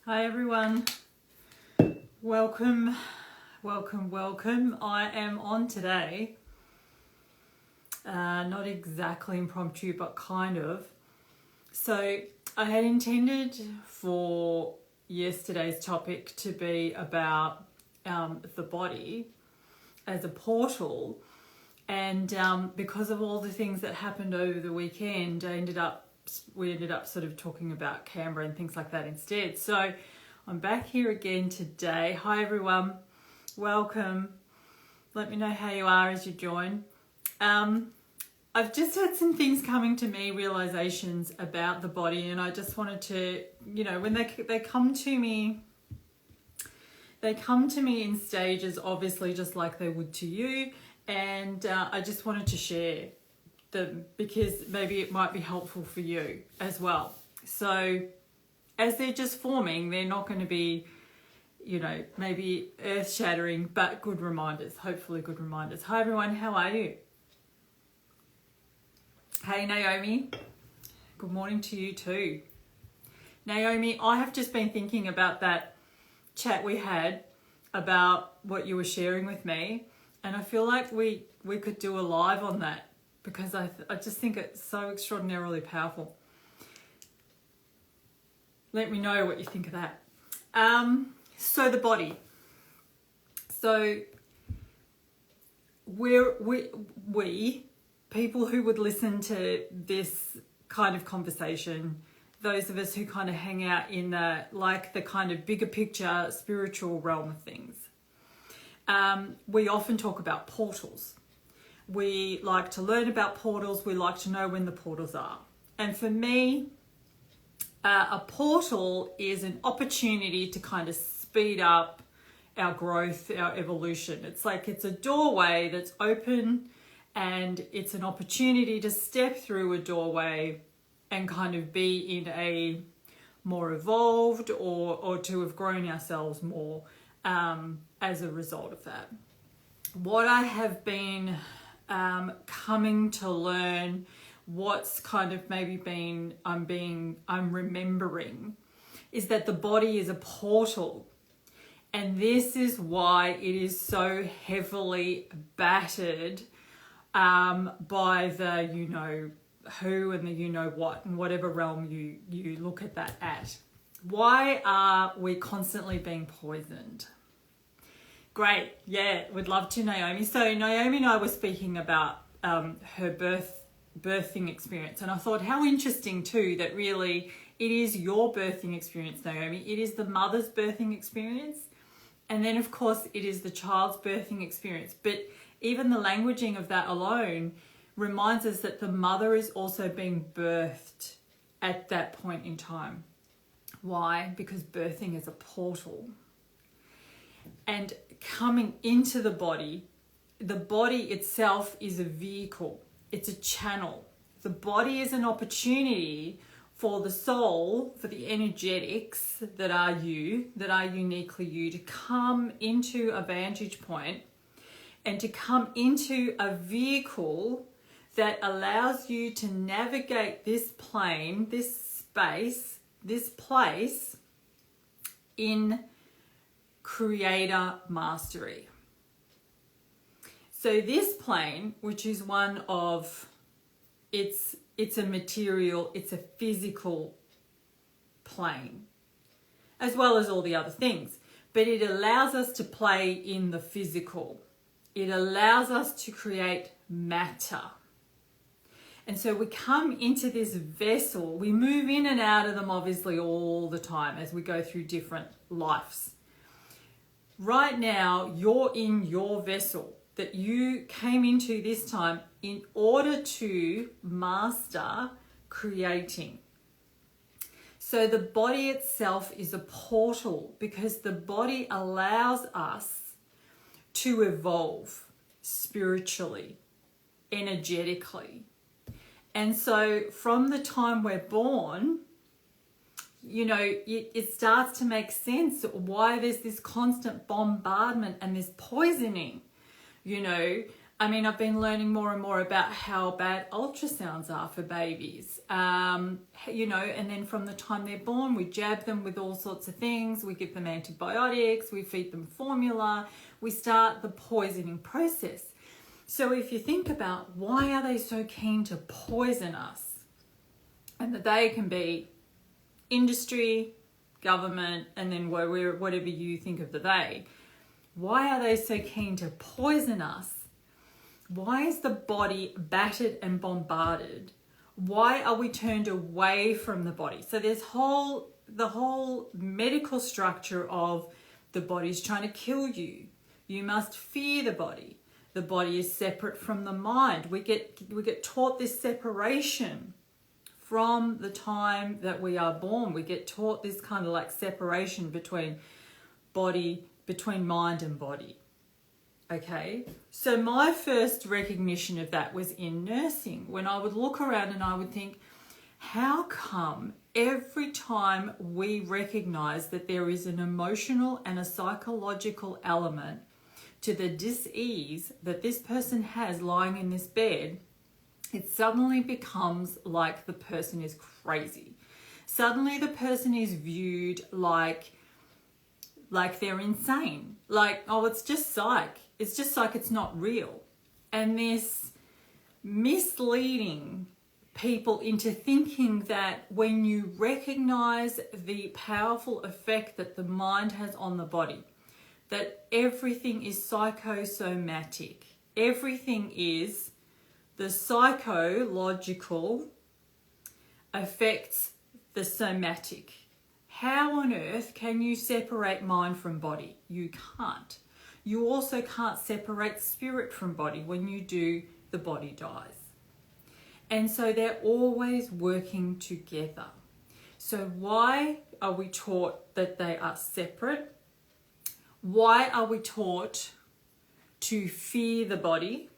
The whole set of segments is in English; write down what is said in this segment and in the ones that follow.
Hi everyone, welcome. I am on today, not exactly impromptu, but kind of. So I had intended for yesterday's topic to be about the body as a portal, and because of all the things that happened over the weekend, we ended up sort of talking about Canberra and things like that instead. So I'm back here again today. Hi everyone, welcome. Let me know how you are as you join. I've just had some things coming to me, realizations about the body, and I just wanted to, when they come to me, in stages, obviously, just like they would to you, and I just wanted to share them because maybe it might be helpful for you as well. So as they're just forming, they're not going to be, maybe earth-shattering, but good reminders, hopefully good reminders. Hi everyone, how are you? Hey Naomi, good morning to you too. Naomi, I have just been thinking about that chat we had about what you were sharing with me, and I feel like we could do a live on that because I just think it's so extraordinarily powerful. Let me know what you think of that. So the body. So we people who would listen to this kind of conversation, those of us who kind of hang out in the kind of bigger picture spiritual realm of things, we often talk about portals. We like to learn about portals. We like to know when the portals are. And for me, a portal is an opportunity to kind of speed up our growth, our evolution. It's like it's a doorway that's open, and it's an opportunity to step through a doorway and kind of be in a more evolved or to have grown ourselves more as a result of that. What I have been coming to learn, what's kind of maybe been I'm remembering, is that the body is a portal, and this is why it is so heavily battered by the who and the what, and whatever realm you look at that at. Why are we constantly being poisoned? Great, yeah, would love to, Naomi. So Naomi and I were speaking about her birthing experience, and I thought how interesting too that really it is your birthing experience, Naomi. It is the mother's birthing experience, and then of course it is the child's birthing experience. But even the languaging of that alone reminds us that the mother is also being birthed at that point in time. Why? Because birthing is a portal. And coming into the body itself is a vehicle. It's a channel. The body is an opportunity for the soul, for the energetics that are uniquely you, to come into a vantage point and to come into a vehicle that allows you to navigate this plane, this space, this place in creator mastery. So this plane, which is one of, it's a material, it's a physical plane, as well as all the other things, but it allows us to play in the physical. It allows us to create matter. And so we come into this vessel, we move in and out of them obviously all the time as we go through different lives. Right now, you're in your vessel that you came into this time in order to master creating. So the body itself is a portal because the body allows us to evolve spiritually, energetically. And so from the time we're born, it starts to make sense why there's this constant bombardment and this poisoning, I mean, I've been learning more and more about how bad ultrasounds are for babies. You know, and then from the time they're born, we jab them with all sorts of things. We give them antibiotics, we feed them formula, we start the poisoning process. So if you think about why are they so keen to poison us, and that they can be industry, government, and then whatever you think of the they. Why are they so keen to poison us? Why is the body battered and bombarded? Why are we turned away from the body? So there's the whole medical structure of the body's trying to kill you. You must fear the body. The body is separate from the mind. We get taught this separation from the time that we are born. We get taught this kind of like separation between mind and body. Okay, so my first recognition of that was in nursing, when I would look around and I would think, how come every time we recognize that there is an emotional and a psychological element to the dis-ease that this person has lying in this bed, it suddenly becomes like the person is crazy. Suddenly the person is viewed like they're insane. Like, oh, it's just psych. It's just like it's not real. And this misleading people into thinking that when you recognize the powerful effect that the mind has on the body, that everything is psychosomatic. Everything is the psychological affects the somatic. How on earth can you separate mind from body? You can't. You also can't separate spirit from body. When you do, the body dies. And so they're always working together. So why are we taught that they are separate? Why are we taught to fear the body?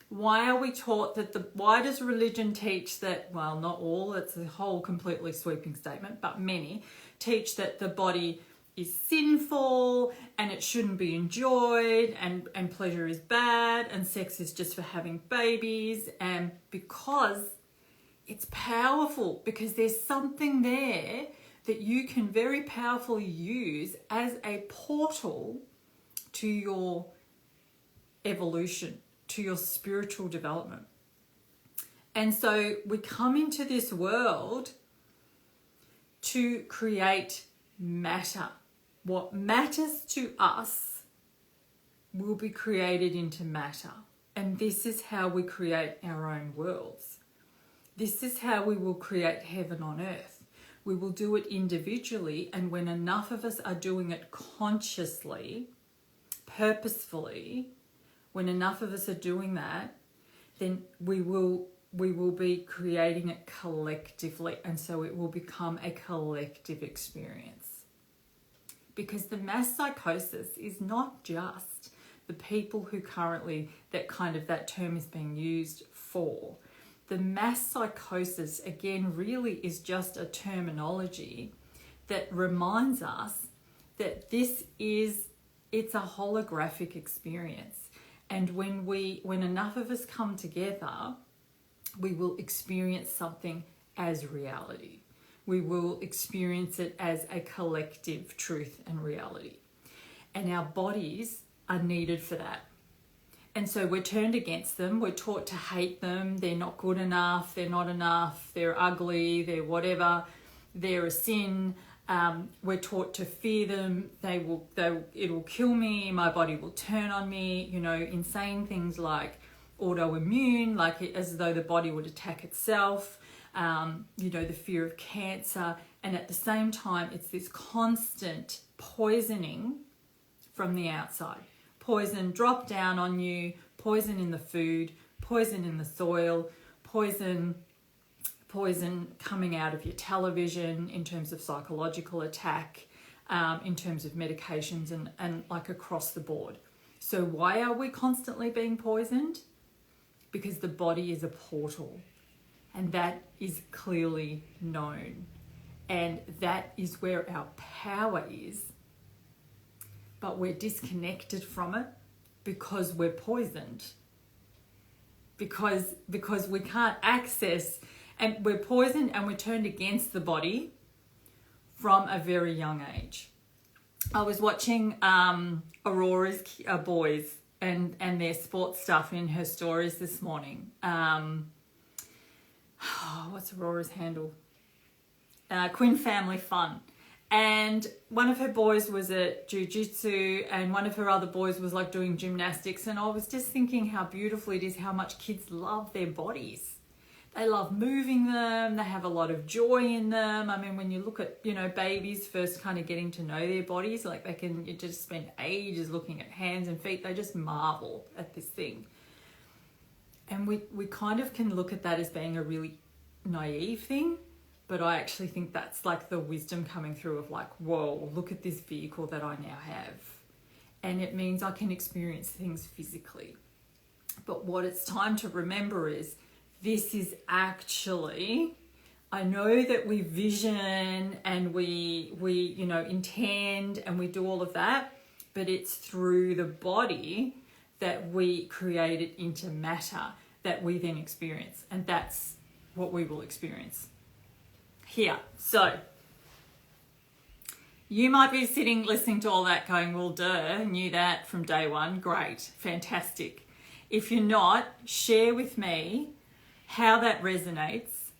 Why are we taught that why does religion teach that, well, not all, it's a whole completely sweeping statement, but many teach that the body is sinful and it shouldn't be enjoyed, and pleasure is bad and sex is just for having babies, and because it's powerful, because there's something there that you can very powerfully use as a portal to your evolution, to your spiritual development. And so we come into this world to create matter. What matters to us will be created into matter. And this is how we create our own worlds. This is how we will create heaven on earth. We will do it individually, and when enough of us are doing it consciously, purposefully, when enough of us are doing that, then we will be creating it collectively, and so it will become a collective experience. Because the mass psychosis is not just the people who currently that term is being used for. The mass psychosis, again, really is just a terminology that reminds us that it's a holographic experience. And when enough of us come together, we will experience something as reality. We will experience it as a collective truth and reality. And our bodies are needed for that. And so we're turned against them. We're taught to hate them. They're not good enough. They're not enough. They're ugly. They're whatever. They're a sin. We're taught to fear them. It'll kill me. My body will turn on me. You know, insane things like autoimmune, like as though the body would attack itself. The fear of cancer. And at the same time, it's this constant poisoning from the outside. Poison drop down on you, poison in the food, poison in the soil, poison coming out of your television in terms of psychological attack, in terms of medications and like across the board. So why are we constantly being poisoned? Because the body is a portal, and that is clearly known. And that is where our power is. But we're disconnected from it because we're poisoned. because we can't access, and we're poisoned and we're turned against the body from a very young age. I was watching Aurora's boys and their sports stuff in her stories this morning. What's Aurora's handle? Quinn Family Fun. And one of her boys was at jiu-jitsu and one of her other boys was like doing gymnastics. And I was just thinking how beautiful it is how much kids love their bodies. They love moving them. They have a lot of joy in them. I mean, when you look at, babies first kind of getting to know their bodies, like you just spend ages looking at hands and feet. They just marvel at this thing. And we kind of can look at that as being a really naive thing. But I actually think that's like the wisdom coming through of like, whoa, look at this vehicle that I now have. And it means I can experience things physically. But what it's time to remember is this is actually, I know that we vision and we intend and we do all of that, but it's through the body that we create it into matter that we then experience. And that's what we will experience here. So you might be sitting listening to all that going, well, duh, knew that from day one. Great, fantastic. If you're not, share with me how that resonates.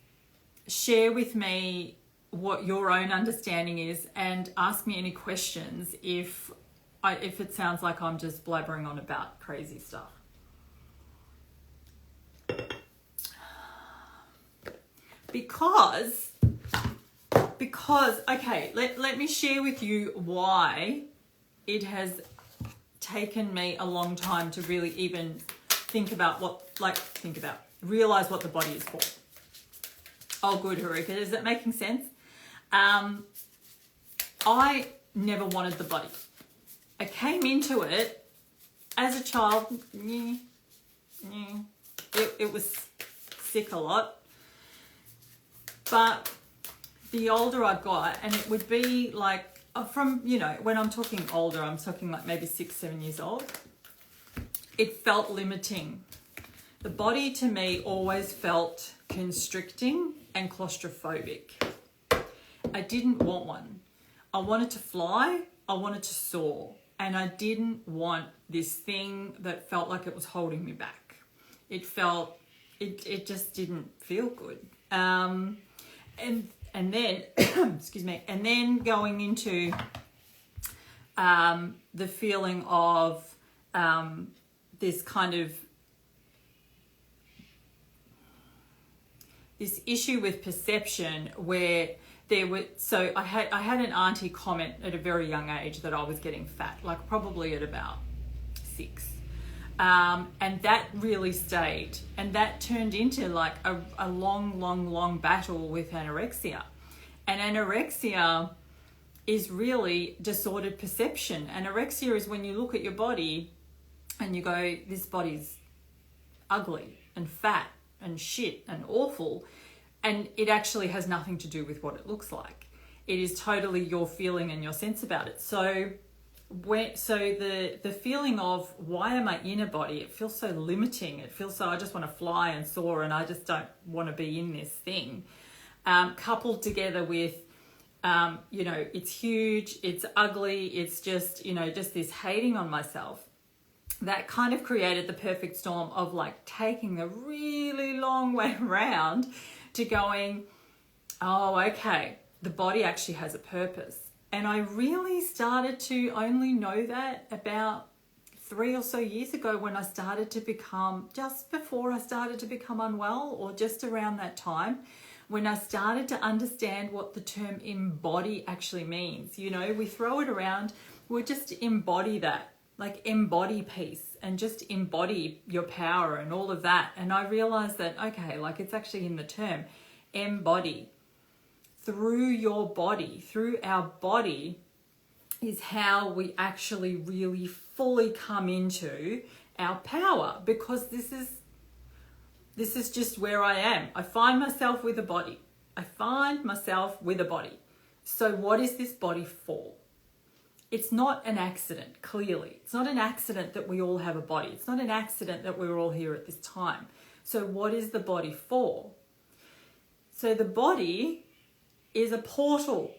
Share with me what your own understanding is and ask me any questions if it sounds like I'm just blabbering on about crazy stuff. Because okay, let me share with you why it has taken me a long time to really even realize what the body is for. Oh, good, Haruka. Is that making sense? I never wanted the body. I came into it as a child. It was sick a lot. But the older I got, and it would be like from, when I'm talking older, I'm talking like maybe 6-7 years old, it felt limiting. The body to me always felt constricting and claustrophobic. I didn't want one. I wanted to fly, I wanted to soar, and I didn't want this thing that felt like it was holding me back. It just didn't feel good. And then, excuse me, and then going into the feeling of this kind of this issue with perception where I had an auntie comment at a very young age that I was getting fat, like probably at about 6. And that really stayed, and that turned into like a long battle with anorexia. And anorexia is really disordered perception. Anorexia is when you look at your body and you go, this body's ugly and fat and shit and awful, and it actually has nothing to do with what it looks like. It is totally your feeling and your sense about it. So the feeling of why am I in a body? It feels so limiting. It feels so I just want to fly and soar and I just don't want to be in this thing. Coupled together with, it's huge, it's ugly, it's just this hating on myself. That kind of created the perfect storm of like taking the really long way around to going, oh, okay, the body actually has a purpose. And I really started to only know that about 3 or so years ago when I started to become, just before I started to become unwell, or just around that time, when I started to understand what the term embody actually means. We throw it around, we'll just embody that, like embody peace and just embody your power and all of that. And I realized that, okay, like it's actually in the term, embody. Through your body, through our body is how we actually really fully come into our power, because this is just where I am. I find myself with a body. So what is this body for? It's not an accident, clearly. It's not an accident that we all have a body. It's not an accident that we're all here at this time. So what is the body for? So the body is a portal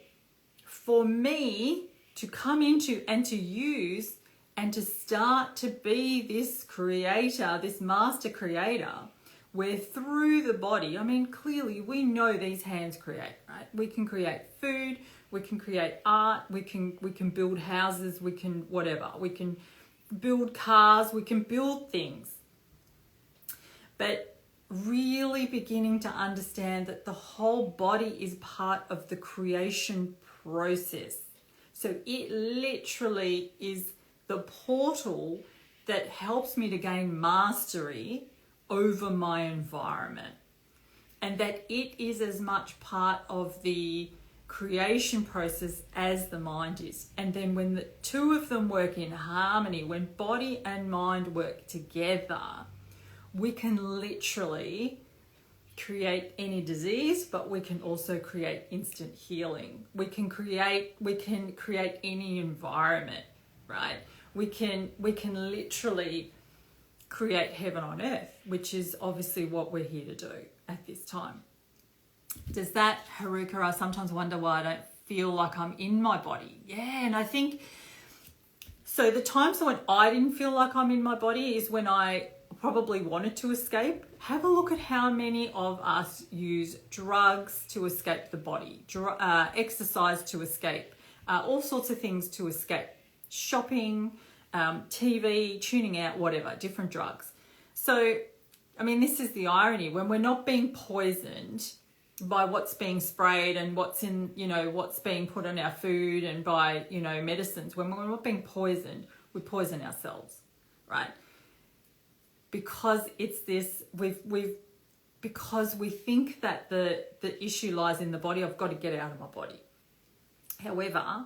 for me to come into and to use and to start to be this creator, this master creator, where through the body, I mean, clearly we know these hands create, right? We can create food, we can create art, we can build houses, we can whatever, we can build cars, we can build things. But really beginning to understand that the whole body is part of the creation process. So it literally is the portal that helps me to gain mastery over my environment. And that it is as much part of the creation process as the mind is. And then when the two of them work in harmony, when body and mind work together, we can literally create any disease, but we can also create instant healing. We can create any environment, right? We can literally create heaven on earth, which is obviously what we're here to do at this time. Does that, Haruka, I sometimes wonder why I don't feel like I'm in my body. Yeah, and I think, so the times when I didn't feel like I'm in my body is when I probably wanted to escape. Have a look at how many of us use drugs to escape the body, exercise to escape, all sorts of things to escape, shopping, TV, tuning out, whatever, different drugs. So, I mean, this is the irony. When we're not being poisoned by what's being sprayed and what's in, what's being put on our food and by, medicines, when we're not being poisoned, we poison ourselves, right? Because it's this, because we think that the issue lies in the body. I've got to get out of my body. However,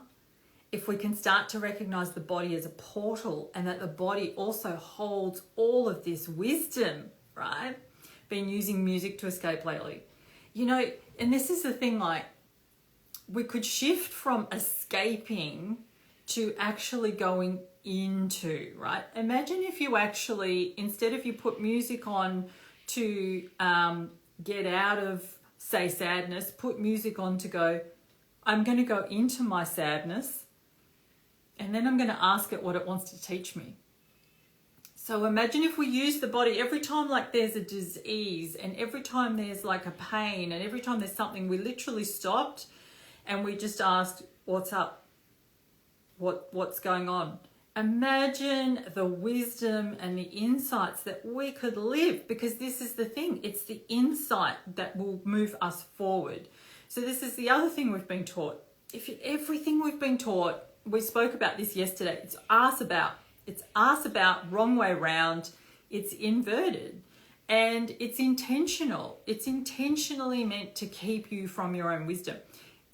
if we can start to recognize the body as a portal and that the body also holds all of this wisdom, right? Been using music to escape lately. And this is the thing, like, we could shift from escaping to actually going into, right? Imagine if you actually, instead of you put music on to get out of, say, sadness, put music on to go, I'm going to go into my sadness and then I'm going to ask it what it wants to teach me. So imagine if we use the body every time like there's a disease and every time there's like a pain and every time there's something, we literally stopped and we just asked, what's up? What's going on? Imagine the wisdom and the insights that we could live, because this is the thing. It's the insight that will move us forward. So this is the other thing we've been taught. Everything we've been taught, we spoke about this yesterday. It's ass about, wrong way round. It's inverted and it's intentional. It's intentionally meant to keep you from your own wisdom.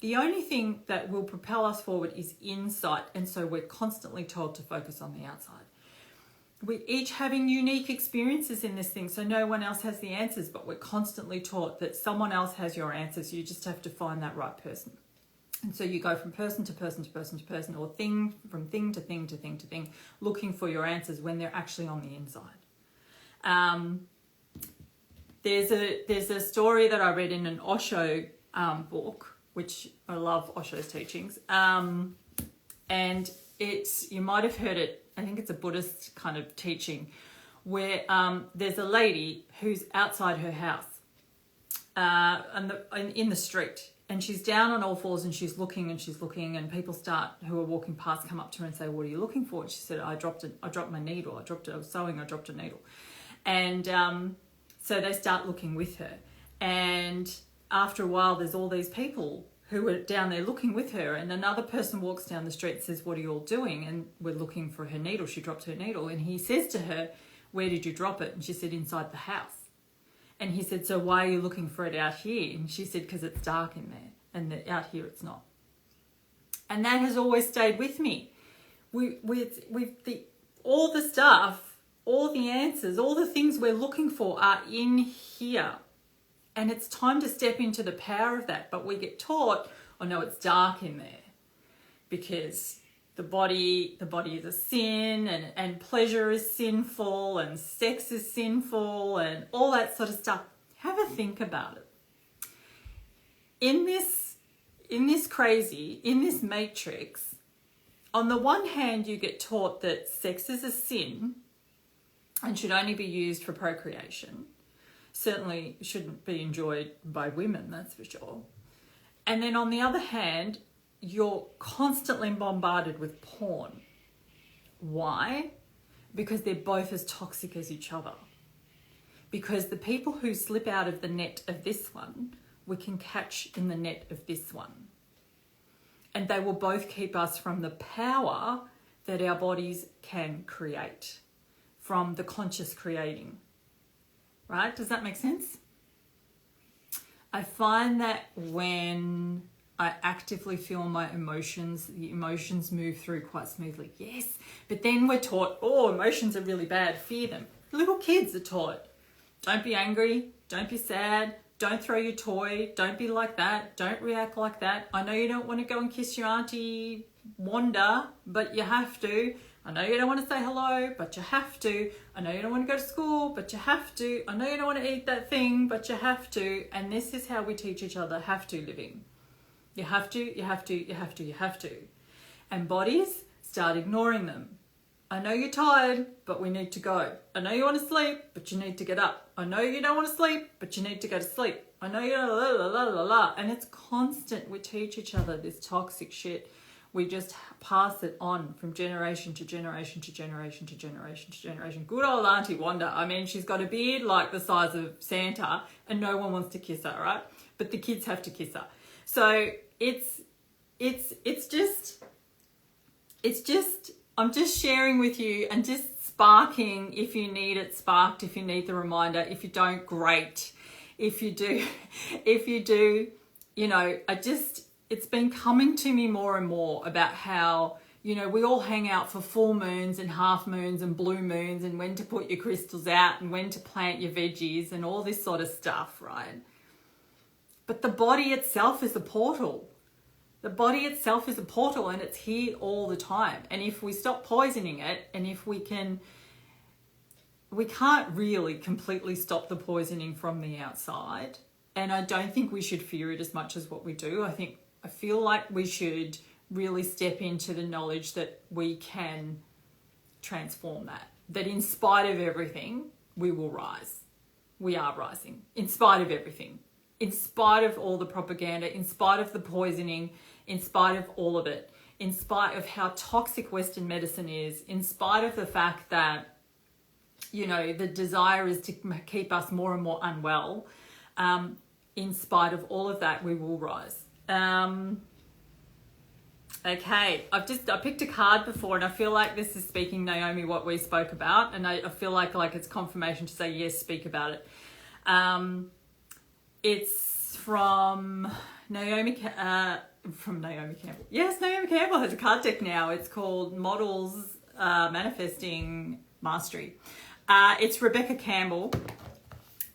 The only thing that will propel us forward is insight. And so we're constantly told to focus on the outside. We're each having unique experiences in this thing. So no one else has the answers, but we're constantly taught that someone else has your answers. You just have to find that right person. And so you go from person to person to person to person, or from thing to thing to thing to thing, looking for your answers when they're actually on the inside. There's a story that I read in an Osho book, which I love Osho's teachings. And you might have heard it, I think it's a Buddhist kind of teaching, where there's a lady who's outside her house in the street. And she's down on all fours and she's looking and people who are walking past come up to her and say, what are you looking for? And she said, I dropped my needle. I was sewing, I dropped a needle. And so they start looking with her. And after a while, there's all these people who are down there looking with her. And another person walks down the street and says, what are you all doing? And we're looking for her needle. She dropped her needle. And he says to her, where did you drop it? And she said, inside the house. And he said, so why are you looking for it out here? And she said, because it's dark in there and out here it's not. And that has always stayed with me. All the stuff, all the answers, all the things we're looking for are in here. And it's time to step into the power of that. But we get taught, oh no, it's dark in there. Because the body is a sin, and pleasure is sinful, and sex is sinful, and all that sort of stuff. Have a think about it. In this matrix, on the one hand, you get taught that sex is a sin and should only be used for procreation. Certainly shouldn't be enjoyed by women, that's for sure. And then on the other hand, you're constantly bombarded with porn. Why? Because they're both as toxic as each other. Because the people who slip out of the net of this one, we can catch in the net of this one. And they will both keep us from the power that our bodies can create, from the conscious creating. Right? Does that make sense? I find that when I actively feel my emotions, the emotions move through quite smoothly. Yes, but then we're taught, oh, emotions are really bad, fear them. Little kids are taught, don't be angry, don't be sad, don't throw your toy, don't be like that, don't react like that. I know you don't want to go and kiss your auntie Wanda, but you have to. I know you don't want to say hello, but you have to. I know you don't want to go to school, but you have to. I know you don't want to eat that thing, but you have to. And this is how we teach each other have to living. You have to, you have to, you have to, you have to. And bodies start ignoring them. I know you're tired, but we need to go. I know you want to sleep, but you need to get up. I know you don't want to sleep, but you need to go to sleep. I know you don't, la, la, la, la, la. And it's constant. We teach each other this toxic shit. We just pass it on from generation to generation to generation to generation to generation. Good old Auntie Wanda. I mean, she's got a beard like the size of Santa and no one wants to kiss her, right? But the kids have to kiss her. So it's just, I'm just sharing with you and just sparking if you need it sparked, if you need the reminder. If you don't, great. If you do, you know, it's been coming to me more and more about how, you know, we all hang out for full moons and half moons and blue moons and when to put your crystals out and when to plant your veggies and all this sort of stuff, right? But the body itself is a portal. The body itself is a portal and it's here all the time. And if we stop poisoning it, and if we can't really completely stop the poisoning from the outside. And I don't think we should fear it as much as what we do. I feel like we should really step into the knowledge that we can transform that. That in spite of everything, we will rise. We are rising. In spite of everything. In spite of all the propaganda, in spite of the poisoning, in spite of all of it, in spite of how toxic Western medicine is, in spite of the fact that, you know, the desire is to keep us more and more unwell, in spite of all of that, we will rise. Okay, I picked a card before and I feel like this is speaking, Naomi, what we spoke about, and I feel like it's confirmation to say, yes, speak about it. It's from Naomi Campbell. Yes, Naomi Campbell has a card deck now. It's called Models Manifesting Mastery. It's Rebecca Campbell,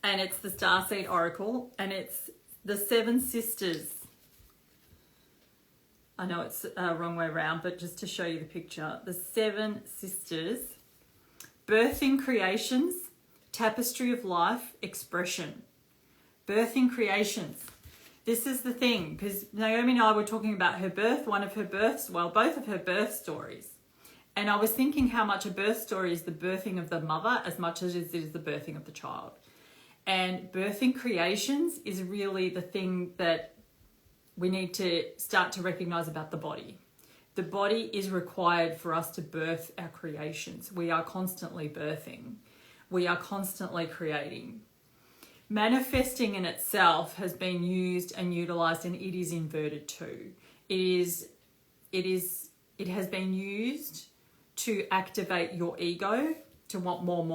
and it's the Starseed Oracle, and it's the 7 Sisters. I know it's wrong way around, but just to show you the picture. The 7 Sisters, Birthing Creations, Tapestry of Life, Expression. Birthing Creations. This is the thing, because Naomi and I were talking about her birth, both of her birth stories. And I was thinking how much a birth story is the birthing of the mother as much as it is the birthing of the child. And birthing creations is really the thing that we need to start to recognize about the body. The body is required for us to birth our creations. We are constantly birthing. We are constantly creating. Manifesting in itself has been used and utilized, and it is inverted too. It has been used to activate your ego to want more.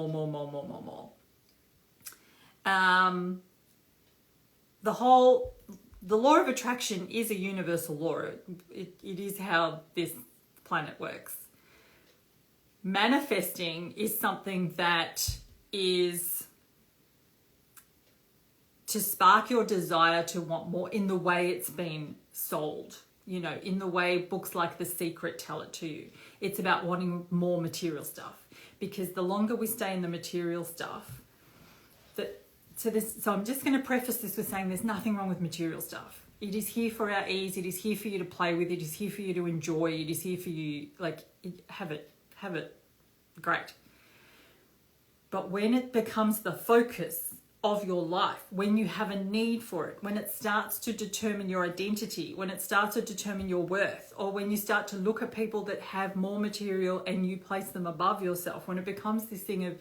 The law of attraction is a universal law. It is how this planet works. Manifesting is something that is to spark your desire to want more in the way it's been sold you know, in the way books like The Secret tell it to you. It's about wanting more material stuff, because the longer we stay in the material stuff, so I'm just going to preface this with saying there's nothing wrong with material stuff. It is here for our ease. It is here for you to play with. It is here for you to enjoy. It is here for you, like, have it, great. But when it becomes the focus of your life, when you have a need for it, when it starts to determine your identity, when it starts to determine your worth, or when you start to look at people that have more material and you place them above yourself, when it becomes this thing of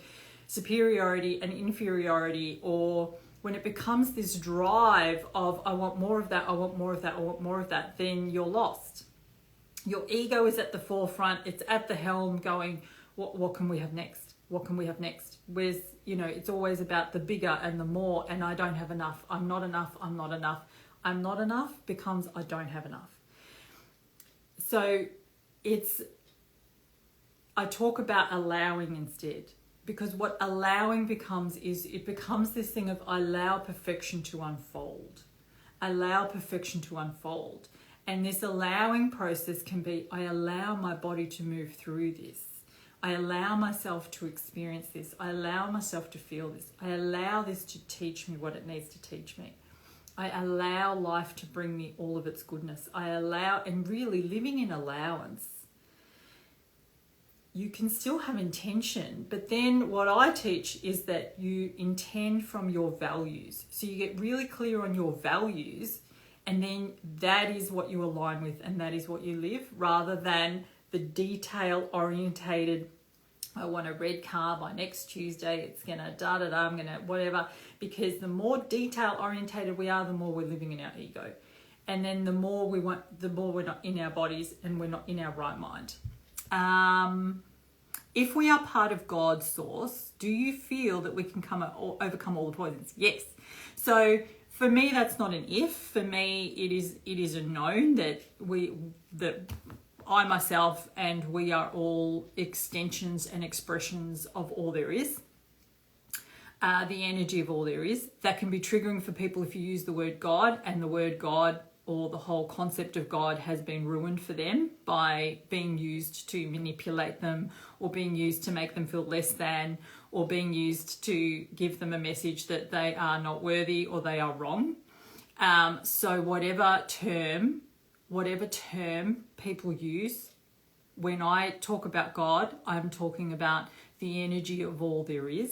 superiority and inferiority, or when it becomes this drive of, I want more of that, I want more of that, I want more of that, then you're lost. Your ego is at the forefront. It's at the helm going, what can we have next? What can we have next? Where's, you know, it's always about the bigger and the more, and I don't have enough. I'm not enough. I'm not enough. I'm not enough becomes I don't have enough. So I talk about allowing instead, because what allowing becomes is it becomes this thing of I allow perfection to unfold. Allow perfection to unfold. And this allowing process can be, I allow my body to move through this. I allow myself to experience this. I allow myself to feel this. I allow this to teach me what it needs to teach me. I allow life to bring me all of its goodness. I allow, and really living in allowance, you can still have intention, but then what I teach is that you intend from your values. So you get really clear on your values, and then that is what you align with, and that is what you live, rather than the detail-orientated, I want a red car by next Tuesday, it's going to da-da-da, I'm going to whatever. Because the more detail-orientated we are, the more we're living in our ego. And then the more we're not in our bodies and we're not in our right mind. If we are part of God's source, do you feel that we can overcome all the poisons? Yes. So for me, that's not an if. For me, it is a known that I myself and we are all extensions and expressions of all there is. The energy of all there is. That can be triggering for people if you use the word God, and the word God or the whole concept of God has been ruined for them by being used to manipulate them, or being used to make them feel less than, or being used to give them a message that they are not worthy or they are wrong. So whatever term people use, when I talk about God, I'm talking about the energy of all there is.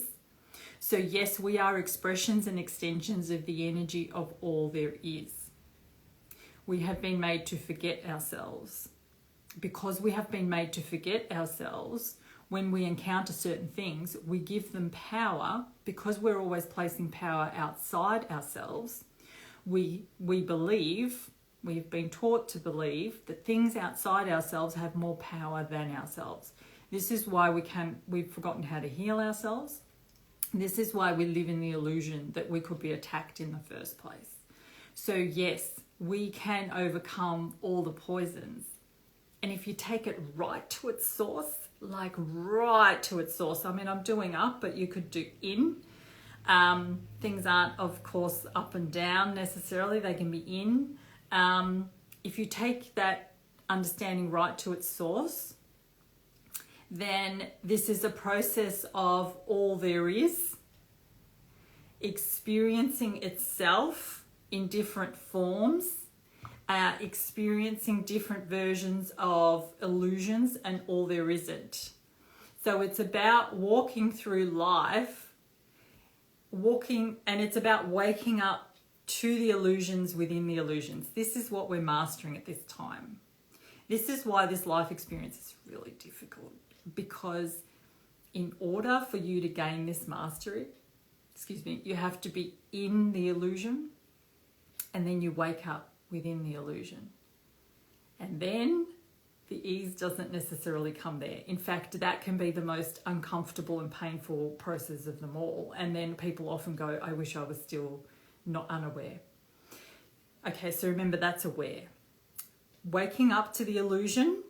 So yes, we are expressions and extensions of the energy of all there is. We have been made to forget ourselves. Because we have been made to forget ourselves, when we encounter certain things, we give them power. Because we're always placing power outside ourselves, we've been taught to believe that things outside ourselves have more power than ourselves. This is why we've forgotten how to heal ourselves. This is why we live in the illusion that we could be attacked in the first place. So yes, we can overcome all the poisons. And if you take it right to its source, like right to its source, I mean, I'm doing up, but you could do in. Things aren't, of course, up and down necessarily. They can be in. If you take that understanding right to its source, then this is a process of all there is, experiencing itself in different forms, experiencing different versions of illusions and all there isn't. So it's about walking through life, and it's about waking up to the illusions within the illusions. This is what we're mastering at this time. This is why this life experience is really difficult, because in order for you to gain this mastery, you have to be in the illusion, and then you wake up within the illusion. And then the ease doesn't necessarily come there. In fact, that can be the most uncomfortable and painful process of them all. And then people often go, I wish I was still not unaware. Okay, so remember, that's aware. Waking up to the illusion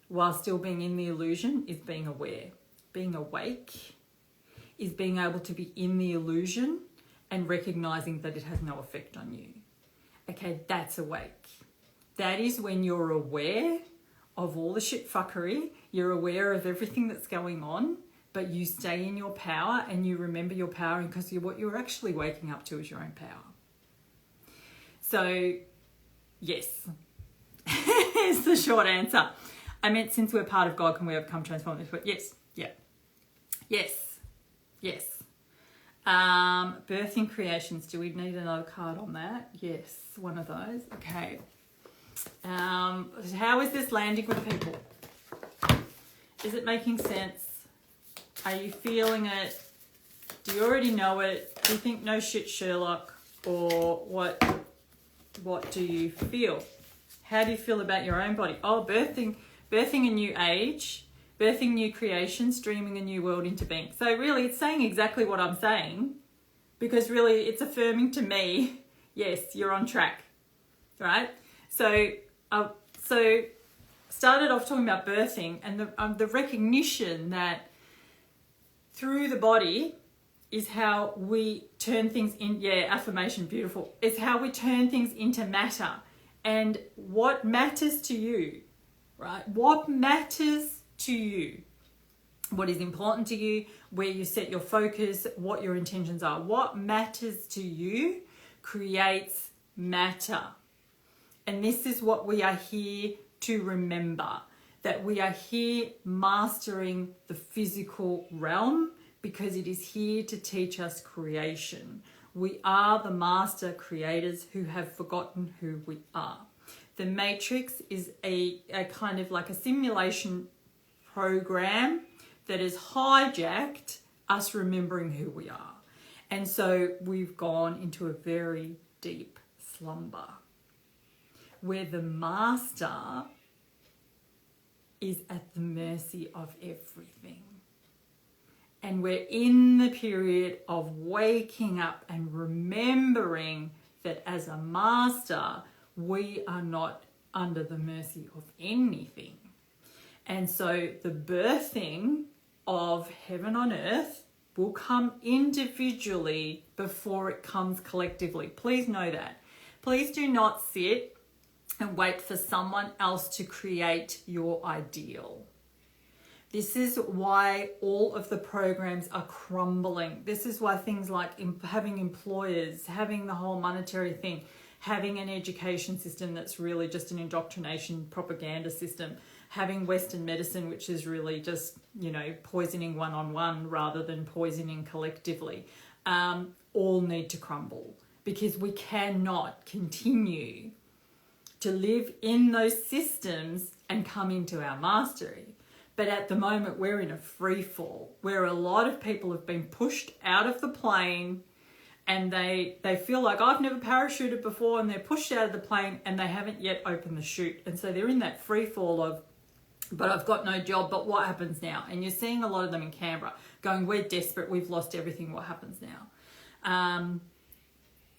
while still being in the illusion is being aware. Being awake is being able to be in the illusion and recognizing that it has no effect on you. Okay, that's awake. that is when you're aware of all the shit fuckery, you're aware of everything that's going on, but you stay in your power and you remember your power, because what you're actually waking up to is your own power. So, yes, is the short answer. I meant, since we're part of God, can we overcome, transform this? But yes, yeah, yes, yes. Birthing creations. Do we need another card on that? Yes, one of those. Okay. How is this landing with people? Is it making sense? Are you feeling it? Do you already know it? Do you think no shit Sherlock? Or what do you feel? How do you feel about your own body? Oh, birthing a new age, birthing new creations, dreaming a new world into being. So really, it's saying exactly what I'm saying, because really it's affirming to me, yes, you're on track, right? So started off talking about birthing and the recognition that through the body is how we turn things in. Yeah, affirmation, beautiful. It's how we turn things into matter. And what matters to you, right? What matters to you? What is important to you? Where you set your focus, what your intentions are. What matters to you creates matter. And this is what we are here to remember, that we are here mastering the physical realm, because it is here to teach us creation. We are the master creators who have forgotten who we are. The Matrix is a kind of like a simulation program that has hijacked us remembering who we are. And so we've gone into a very deep slumber where the master is at the mercy of everything. And we're in the period of waking up and remembering that as a master, we are not under the mercy of anything. And so the birthing of heaven on earth will come individually before it comes collectively. Please know that. Please do not sit and wait for someone else to create your ideal. This is why all of the programs are crumbling. This is why things like having employers, having the whole monetary thing, having an education system that's really just an indoctrination propaganda system, having Western medicine, which is really just, poisoning one-on-one rather than poisoning collectively, all need to crumble, because we cannot continue to live in those systems and come into our mastery. But at the moment, we're in a free fall where a lot of people have been pushed out of the plane, and they feel like, I've never parachuted before, and they're pushed out of the plane and they haven't yet opened the chute. And so they're in that free fall of, but I've got no job, but what happens now? And you're seeing a lot of them in Canberra going, we're desperate, we've lost everything, what happens now?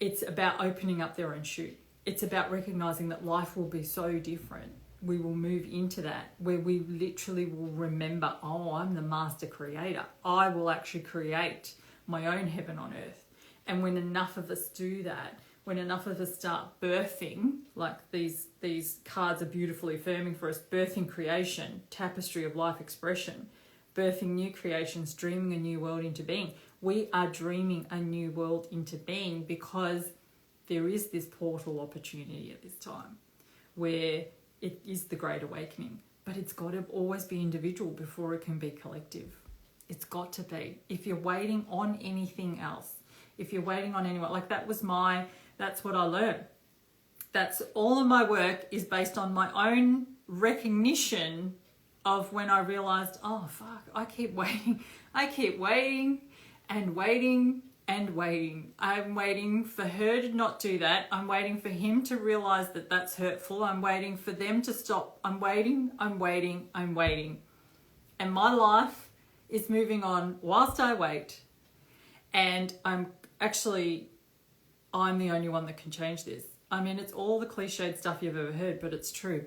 It's about opening up their own chute. It's about recognizing that life will be so different. We will move into that where we literally will remember, oh, I'm the master creator. I will actually create my own heaven on earth. And when enough of us do that, when enough of us start birthing, like these cards are beautifully affirming for us, birthing creation, tapestry of life expression, birthing new creations, dreaming a new world into being. We are dreaming a new world into being because there is this portal opportunity at this time where it is the Great Awakening, but it's got to always be individual before it can be collective. It's got to be. If you're waiting on anything else, if you're waiting on anyone, like that's what I learned. That's all of my work is based on my own recognition of when I realized, oh fuck, I keep waiting and waiting and waiting. I'm waiting for her to not do that. I'm waiting for him to realize that that's hurtful. I'm waiting for them to stop. I'm waiting. And my life is moving on whilst I wait. And I'm the only one that can change this. I mean, it's all the cliched stuff you've ever heard, but it's true.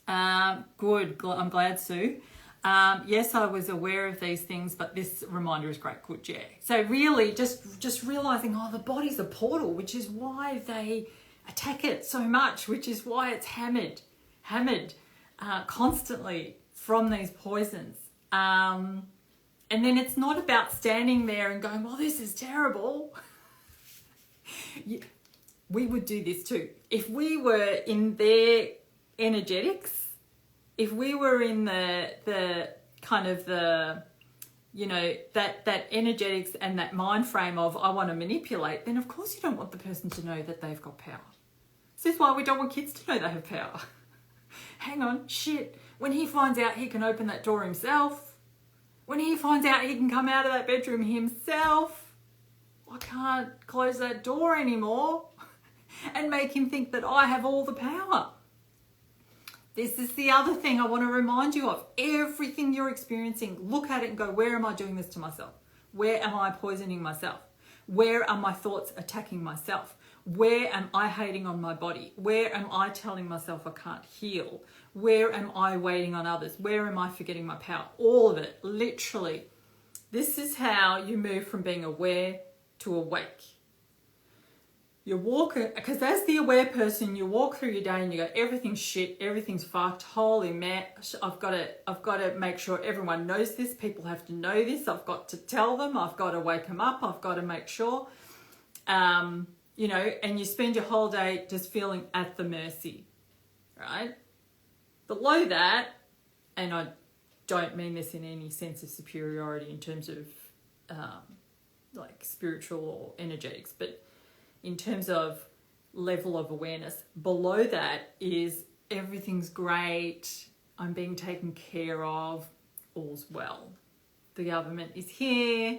Good. I'm glad, Sue. Yes, I was aware of these things, but this reminder is great. Good, yeah. So really just realizing, the body's a portal, which is why they attack it so much, which is why it's hammered constantly from these poisons. And then it's not about standing there and going, well, this is terrible. We would do this too. If we were in their energetics, if we were in the kind of the, you know, that energetics and that mind frame of I want to manipulate, then of course you don't want the person to know that they've got power. This is why we don't want kids to know they have power. Hang on, shit. When he finds out he can open that door himself, when he finds out he can come out of that bedroom himself, I can't close that door anymore and make him think that I have all the power. This is the other thing I want to remind you of. Everything you're experiencing, look at it and go, where am I doing this to myself? Where am I poisoning myself? Where are my thoughts attacking myself? Where am I hating on my body? Where am I telling myself I can't heal? Where am I waiting on others? Where am I forgetting my power? All of it, literally. This is how you move from being aware to awake. You walk, because as the aware person, you walk through your day and you go, everything's shit, everything's fucked, holy man, I've got to make sure everyone knows this, people have to know this, I've got to tell them, I've got to wake them up, I've got to make sure, you know, and you spend your whole day just feeling at the mercy, right? Below that, and I don't mean this in any sense of superiority in terms of like spiritual or energetics, but in terms of level of awareness, below that is everything's great, I'm being taken care of, all's well. The government is here,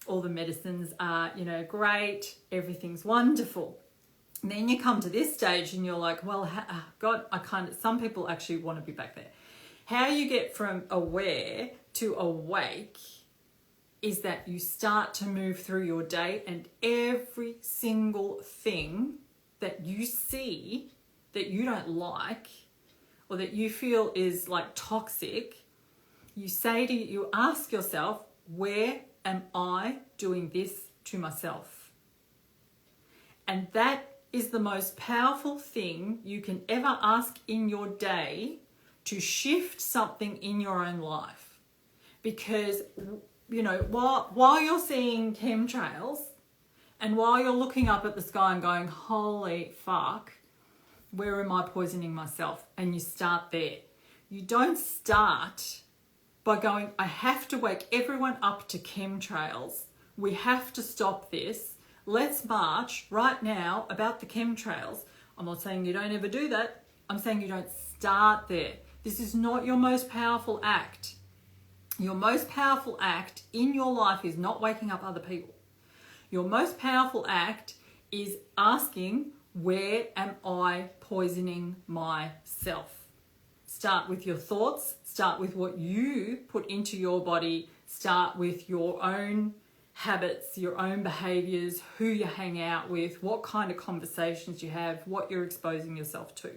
all the medicines are, you know, great, everything's wonderful. And then you come to this stage and you're like, well, God, some people actually want to be back there. How you get from aware to awake is that you start to move through your day, and every single thing that you see that you don't like or that you feel is like toxic, you ask yourself, where am I doing this to myself? And that is the most powerful thing you can ever ask in your day to shift something in your own life. Because, you know, while you're seeing chemtrails and while you're looking up at the sky and going, holy fuck, where am I poisoning myself? And you start there. You don't start by going, I have to wake everyone up to chemtrails. We have to stop this. Let's march right now about the chemtrails. I'm not saying you don't ever do that. I'm saying you don't start there. This is not your most powerful act. Your most powerful act in your life is not waking up other people. Your most powerful act is asking, where am I poisoning myself? Start with your thoughts. Start with what you put into your body. Start with your own habits, your own behaviors, who you hang out with, what kind of conversations you have, what you're exposing yourself to.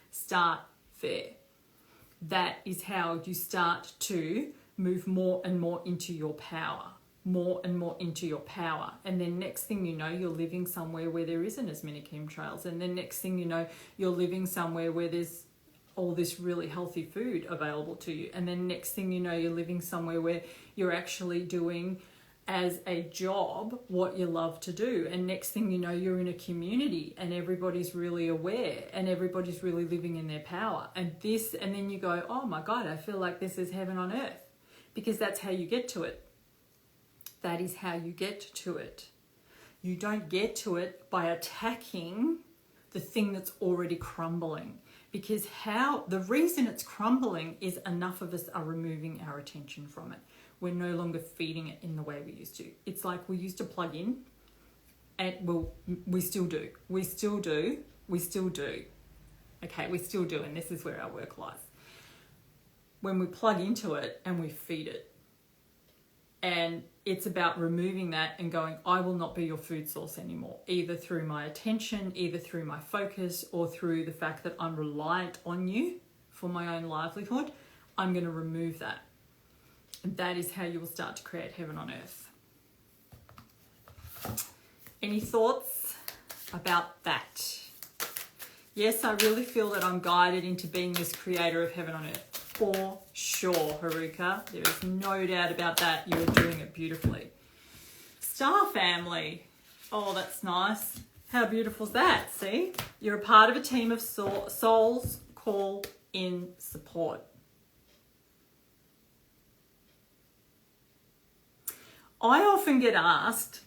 Start there. That is how you start to move more and more into your power, more and more into your power. And then next thing you know, you're living somewhere where there isn't as many chemtrails. And then next thing you know, you're living somewhere where there's all this really healthy food available to you. And then next thing you know, you're living somewhere where you're actually doing as a job what you love to do. And next thing you know, you're in a community and everybody's really aware and everybody's really living in their power. And then you go, oh my God, I feel like this is heaven on earth. Because that's how you get to it. That is how you get to it. You don't get to it by attacking the thing that's already crumbling. Because the reason it's crumbling is enough of us are removing our attention from it. We're no longer feeding it in the way we used to. It's like we used to plug in, and we still do. We still do. Okay, we still do, and this is where our work lies. When we plug into it and we feed it. And it's about removing that and going, I will not be your food source anymore, either through my attention, either through my focus, or through the fact that I'm reliant on you for my own livelihood. I'm going to remove that. And that is how you will start to create heaven on earth. Any thoughts about that? Yes, I really feel that I'm guided into being this creator of heaven on earth. For sure, Haruka. There is no doubt about that. You are doing it beautifully. Star family. Oh, that's nice. How beautiful is that? See? You're a part of a team of souls call in support. I often get asked,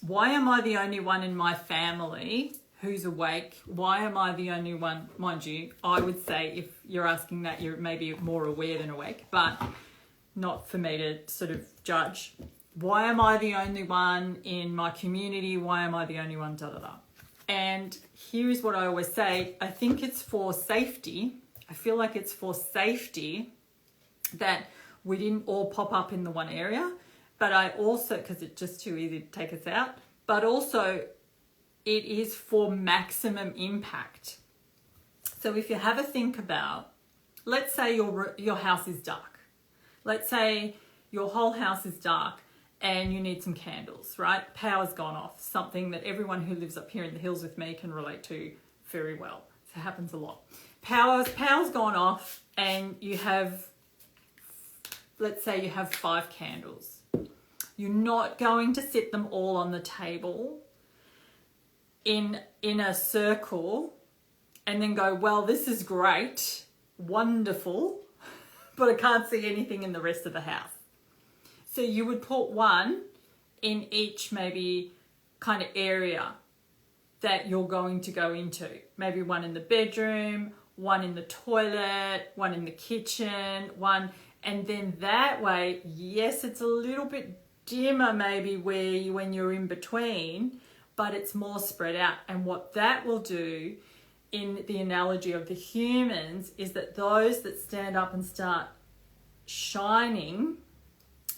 why am I the only one in my family who's awake? Why am I the only one? Mind you, I would say if you're asking that, you're maybe more aware than awake, but not for me to sort of judge. Why am I the only one in my community? Why am I the only one? Da da da. And here is what I always say. I think it's for safety. I feel like it's for safety that we didn't all pop up in the one area. But I also, because it's just too easy to take us out, but also it is for maximum impact. So if you have a think about, let's say your house is dark. Let's say your whole house is dark and you need some candles, right? Power's gone off, something that everyone who lives up here in the hills with me can relate to very well. It happens a lot. Power's gone off and you have, let's say you have 5 candles. You're not going to sit them all on the table in a circle and then go, well, this is great, wonderful, but I can't see anything in the rest of the house. So you would put one in each maybe kind of area that you're going to go into. Maybe one in the bedroom, one in the toilet, one in the kitchen, one, and then that way, yes, it's a little bit dimmer maybe when you're in between, but it's more spread out. And what that will do in the analogy of the humans is that those that stand up and start shining,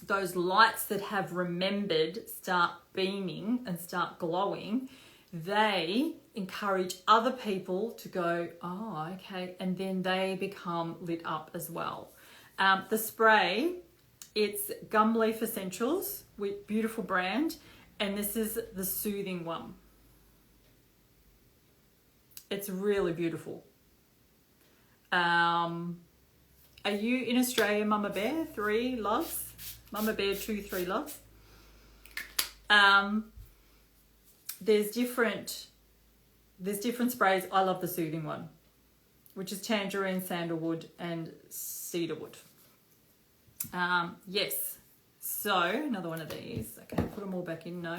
those lights that have remembered start beaming and start glowing, they encourage other people to go, oh, okay, and then they become lit up as well. The spray, it's Gum Leaf Essentials, with beautiful brand, and this is the soothing one. It's really beautiful. Are you in Australia, Mama Bear? 3 loves. Mama Bear 2, 3 loves. There's different sprays. I love the soothing one, which is tangerine, sandalwood, and cedarwood. Yes. So another one of these. Okay, put them all back in. No.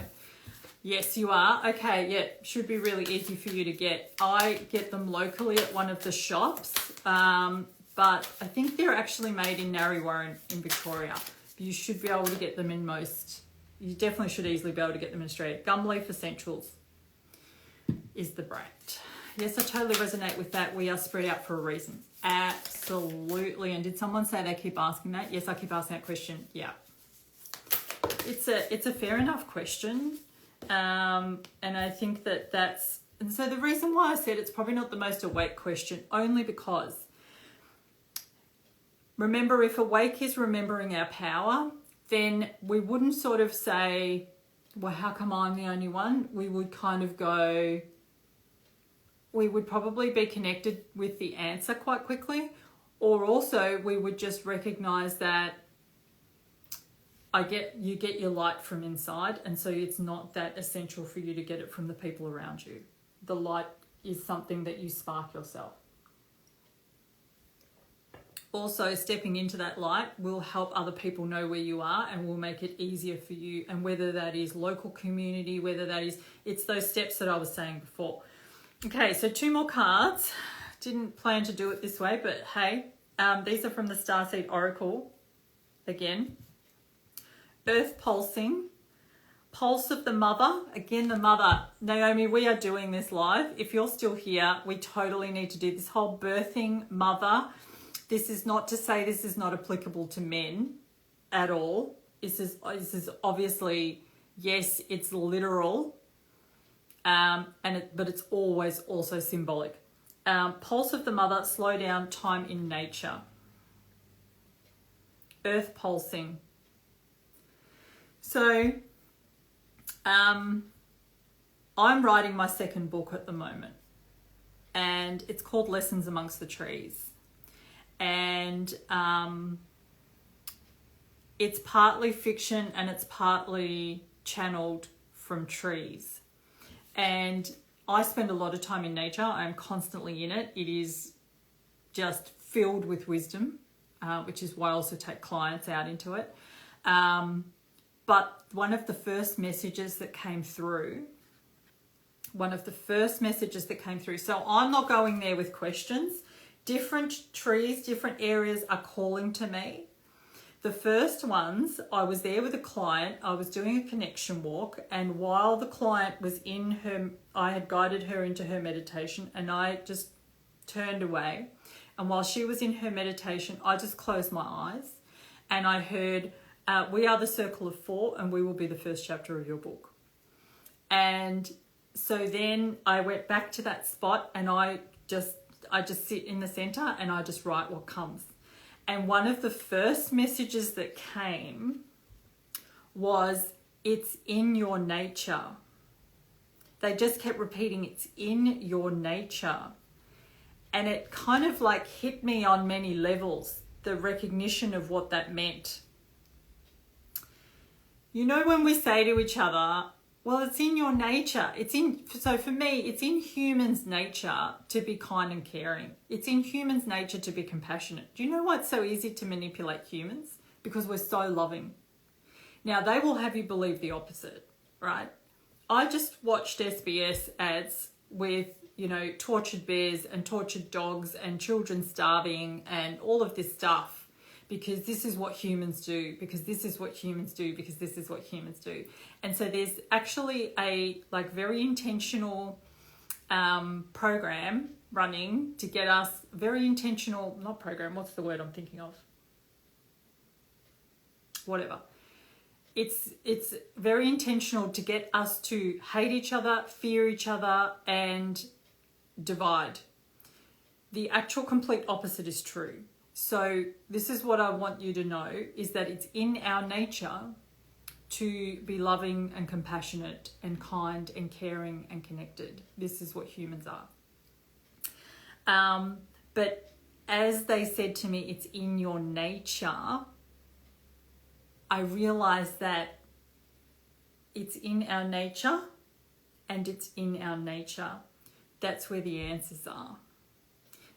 Yes, you are. Okay, yeah, should be really easy for you to get. I get them locally at one of the shops, but I think they're actually made in Narre in Victoria. You should be able to get them in most. You definitely should easily be able to get them in Australia. Gum Leaf Essentials is the brand. Yes, I totally resonate with that. We are spread out for a reason. Absolutely. And did someone say they keep asking that? Yes, I keep asking that question. Yeah. It's a fair enough question. And I think that's, and so the reason why I said it's probably not the most awake question, only because remember, if awake is remembering our power, then we wouldn't sort of say, well, how come I'm the only one? We would kind of go, we would probably be connected with the answer quite quickly, or also we would just recognize that you get your light from inside, and so it's not that essential for you to get it from the people around you. The light is something that you spark yourself. Also, stepping into that light will help other people know where you are and will make it easier for you. And whether that is local community, whether that is, it's those steps that I was saying before. Okay, so 2 more cards. Didn't plan to do it this way, but hey, these are from the Starseed Oracle. Again, Earth Pulsing, Pulse of the Mother. Again, the Mother. Naomi, we are doing this live. If you're still here, we totally need to do this whole birthing mother. This is not to say this is not applicable to men at all. This is obviously, yes, it's literal, but it's always also symbolic. Pulse of the Mother, slow down, time in nature. Earth pulsing. So, I'm writing my second book at the moment, and it's called Lessons Amongst the Trees. And it's partly fiction and it's partly channeled from trees. And I spend a lot of time in nature. I'm constantly in it. It is just filled with wisdom, which is why I also take clients out into it. But one of the first messages that came through, so I'm not going there with questions. Different trees, different areas are calling to me. The first ones, I was there with a client, I was doing a connection walk, and while the client was I had guided her into her meditation, and I just turned away. And while she was in her meditation, I just closed my eyes, and I heard, "We are the circle of 4, and we will be the first chapter of your book." And so then I went back to that spot, and I just sit in the center and I just write what comes. And one of the first messages that came was, "It's in your nature." They just kept repeating, "It's in your nature." And it kind of like hit me on many levels, the recognition of what that meant. You know, when we say to each other, well, it's in your nature. So for me, it's in humans' nature to be kind and caring. It's in humans' nature to be compassionate. Do you know why it's so easy to manipulate humans? Because we're so loving. Now, they will have you believe the opposite, right? I just watched SBS ads with, tortured bears and tortured dogs and children starving and all of this stuff. Because this is what humans do, because this is what humans do, because this is what humans do. And so there's actually a very intentional program running to get us, very intentional, not program, what's the word I'm thinking of? Whatever. It's very intentional to get us to hate each other, fear each other, and divide. The actual complete opposite is true. So this is what I want you to know, is that it's in our nature to be loving and compassionate and kind and caring and connected. This is what humans are. But as they said to me, it's in your nature, I realized that it's in our nature, and it's in our nature. That's where the answers are.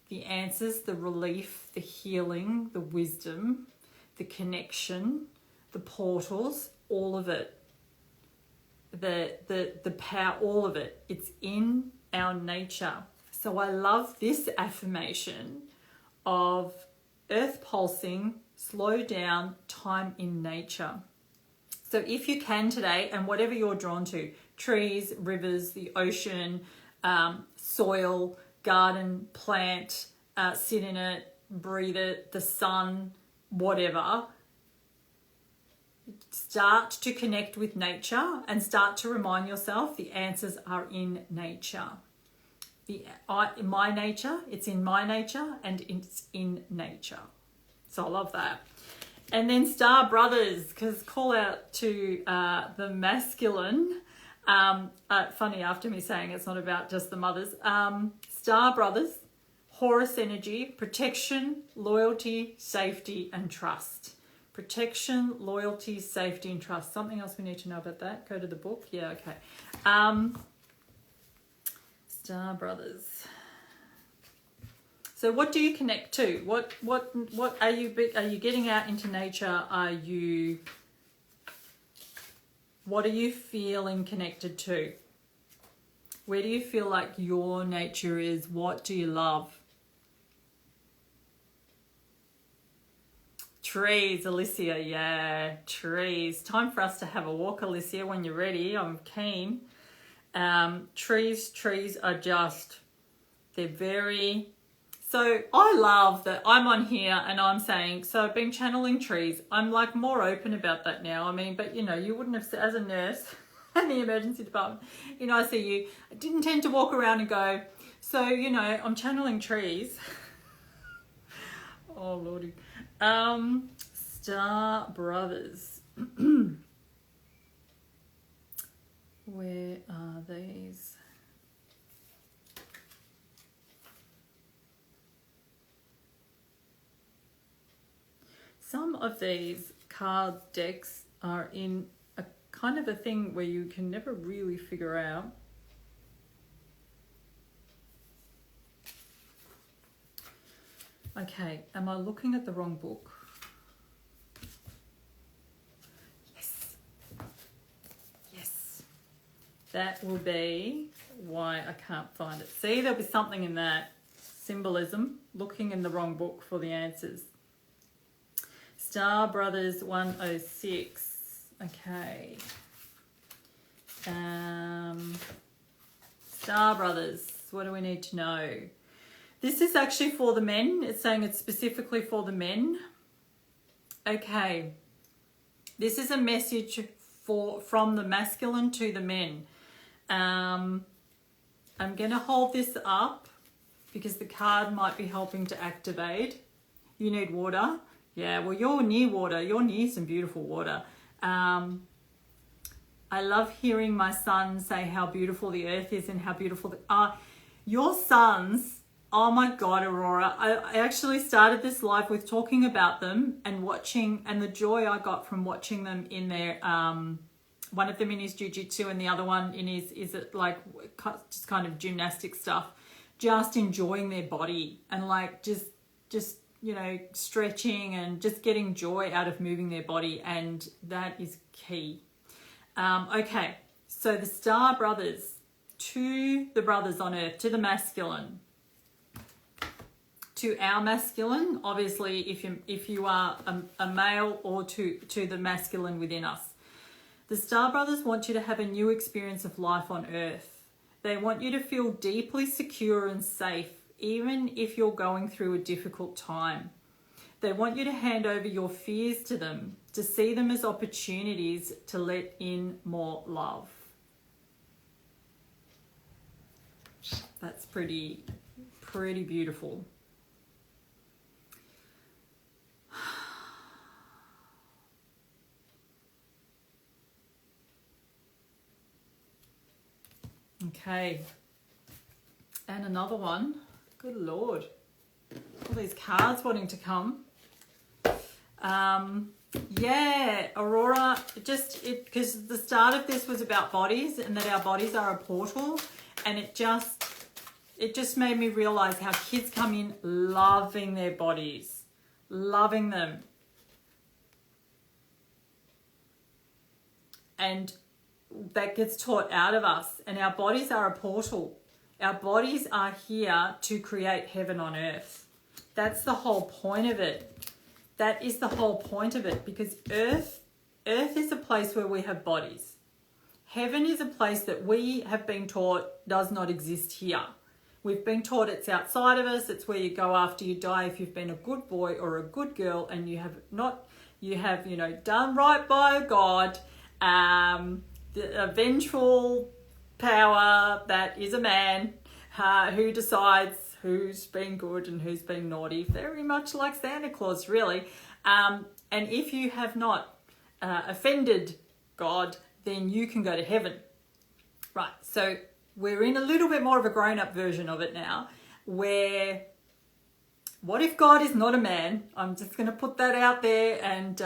The answers, the relief, the healing, the wisdom, the connection, the portals, all of it, the power, all of it, it's in our nature. So I love this affirmation of earth pulsing, slow down, time in nature. So if you can today, and whatever you're drawn to, trees, rivers, the ocean, soil, garden, plant, sit in it, breathe it, the sun, whatever. Start to connect with nature and start to remind yourself the answers are in nature. My nature, it's in my nature, and it's in nature. So I love that. And then Star Brothers, because call out to the masculine. Funny, after me saying it's not about just the mothers. Star Brothers, Horus energy, protection, loyalty, safety, and trust. Protection, loyalty, safety, and trust. Something else we need to know about that? Go to the book. Yeah, okay. Star Brothers. So what do you connect to? What are you getting out into nature? What are you feeling connected to? Where do you feel like your nature is? What do you love? Trees, Alicia, yeah, trees. Time for us to have a walk, Alicia, when you're ready. I'm keen. Trees are just, they're very... So I love that I'm on here and I'm saying, so I've been channeling trees. I'm like more open about that now. I mean, but you wouldn't have, as a nurse in the emergency department, I see you. I didn't tend to walk around and go, so, I'm channeling trees. Oh, Lordy. Star Brothers. Where are these? Some of these card decks are in a kind of a thing where you can never really figure out. Okay, am I looking at the wrong book? Yes. Yes. That will be why I can't find it. See, there'll be something in that symbolism, looking in the wrong book for the answers. Star Brothers 106. Okay. Star Brothers, what do we need to know? This is actually for the men. It's saying it's specifically for the men. Okay. This is a message from the masculine to the men. I'm going to hold this up because the card might be helping to activate. You need water. Yeah, well, you're near water. You're near some beautiful water. I love hearing my son say how beautiful the earth is and how beautiful your sons. Oh my God, Aurora. I actually started this live with talking about them and watching, and the joy I got from watching them in their, one of them in his jiu-jitsu and the other one in his, is it like just kind of gymnastic stuff, just enjoying their body and like just, you know, stretching and just getting joy out of moving their body. And that is key. Okay. So the Star Brothers, to the brothers on earth, to the masculine, to our masculine, obviously, if you are a male, or to the masculine within us. The Star Brothers want you to have a new experience of life on earth. They want you to feel deeply secure and safe, even if you're going through a difficult time. They want you to hand over your fears to them, to see them as opportunities to let in more love. That's pretty beautiful. Okay, and another one. Good Lord, all these cards wanting to come. Yeah, Aurora, because the start of this was about bodies and that our bodies are a portal, and it just made me realize how kids come in loving their bodies, loving them. And that gets taught out of us, and our bodies are a portal. Our bodies are here to create heaven on earth. That's the whole point of it. That is the whole point of it, because earth is a place where we have bodies. Heaven is a place that we have been taught does not exist here. We've been taught it's outside of us. It's where you go after you die if you've been a good boy or a good girl and you have done right by God. A vengeful power that is a man who decides who's been good and who's been naughty, very much like Santa Claus, really. And if you have not offended God, then you can go to heaven. Right, so we're in a little bit more of a grown-up version of it now, where what if God is not a man? I'm just going to put that out there and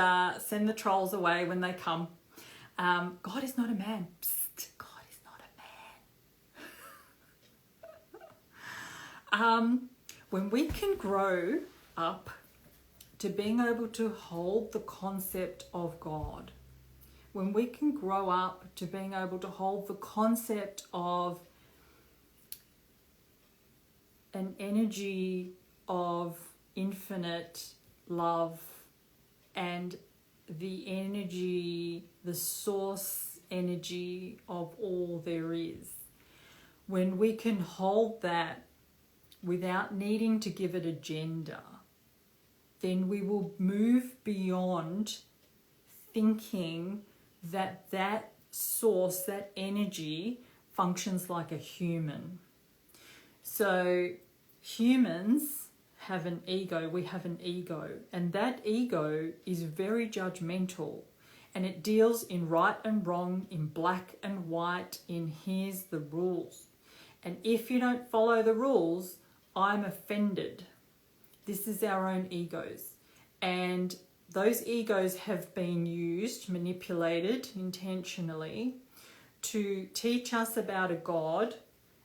send the trolls away when they come. God is not a man. Psst, God is not a man. When we can grow up to being able to hold the concept of God, when we can grow up to being able to hold the concept of an energy of infinite love and the energy, the source energy of all there is. When we can hold that without needing to give it a gender, then we will move beyond thinking that that source, that energy, functions like a human. So humans have an ego, we have an ego, and that ego is very judgmental, And it deals in right and wrong, in black and white, in here's the rules. And if you don't follow the rules, I'm offended. This is our own egos. And those egos have been used, manipulated intentionally to teach us about a God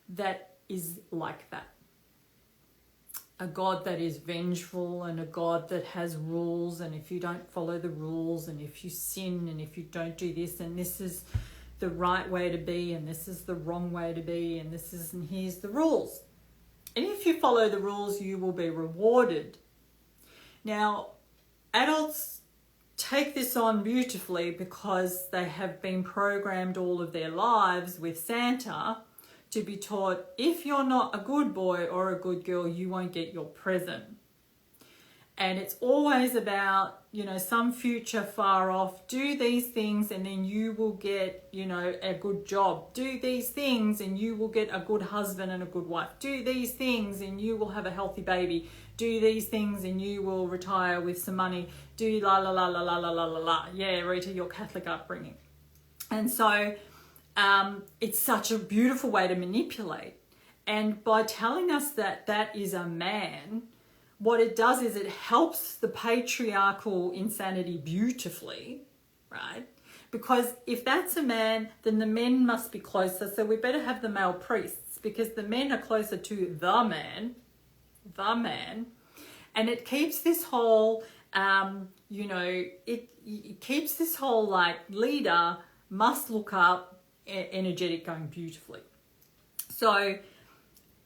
that is like that. A God that is vengeful, and a God that has rules, and if you don't follow the rules, and if you sin, and if you don't do this, and this is the right way to be, and this is the wrong way to be, and here's the rules. And if you follow the rules, you will be rewarded. Now, adults take this on beautifully because they have been programmed all of their lives with Santa to be taught, if you're not a good boy or a good girl, you won't get your present. And it's always about, some future far off, do these things and then you will get, a good job. Do these things and you will get a good husband and a good wife. Do these things and you will have a healthy baby. Do these things and you will retire with some money. Do la la la la la la la la la. Yeah, Rita, your Catholic upbringing. And so it's such a beautiful way to manipulate. And by telling us that that is a man, what it does is it helps the patriarchal insanity beautifully, right? Because if that's a man, then the men must be closer. So we better have the male priests, because the men are closer to the man. And it keeps this whole, it keeps this whole like leader must look up, energetic going beautifully. So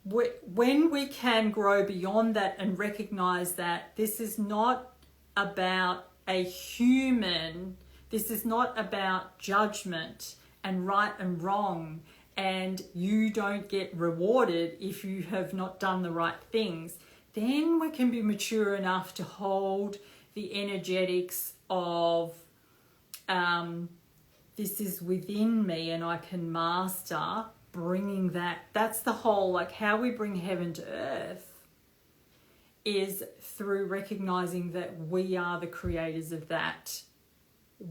when we can grow beyond that and recognize that this is not about a human, this is not about judgment and right and wrong, and you don't get rewarded if you have not done the right things, then we can be mature enough to hold the energetics of this is within me and I can master bringing that. That's the whole, like, how we bring heaven to earth is through recognizing that we are the creators of that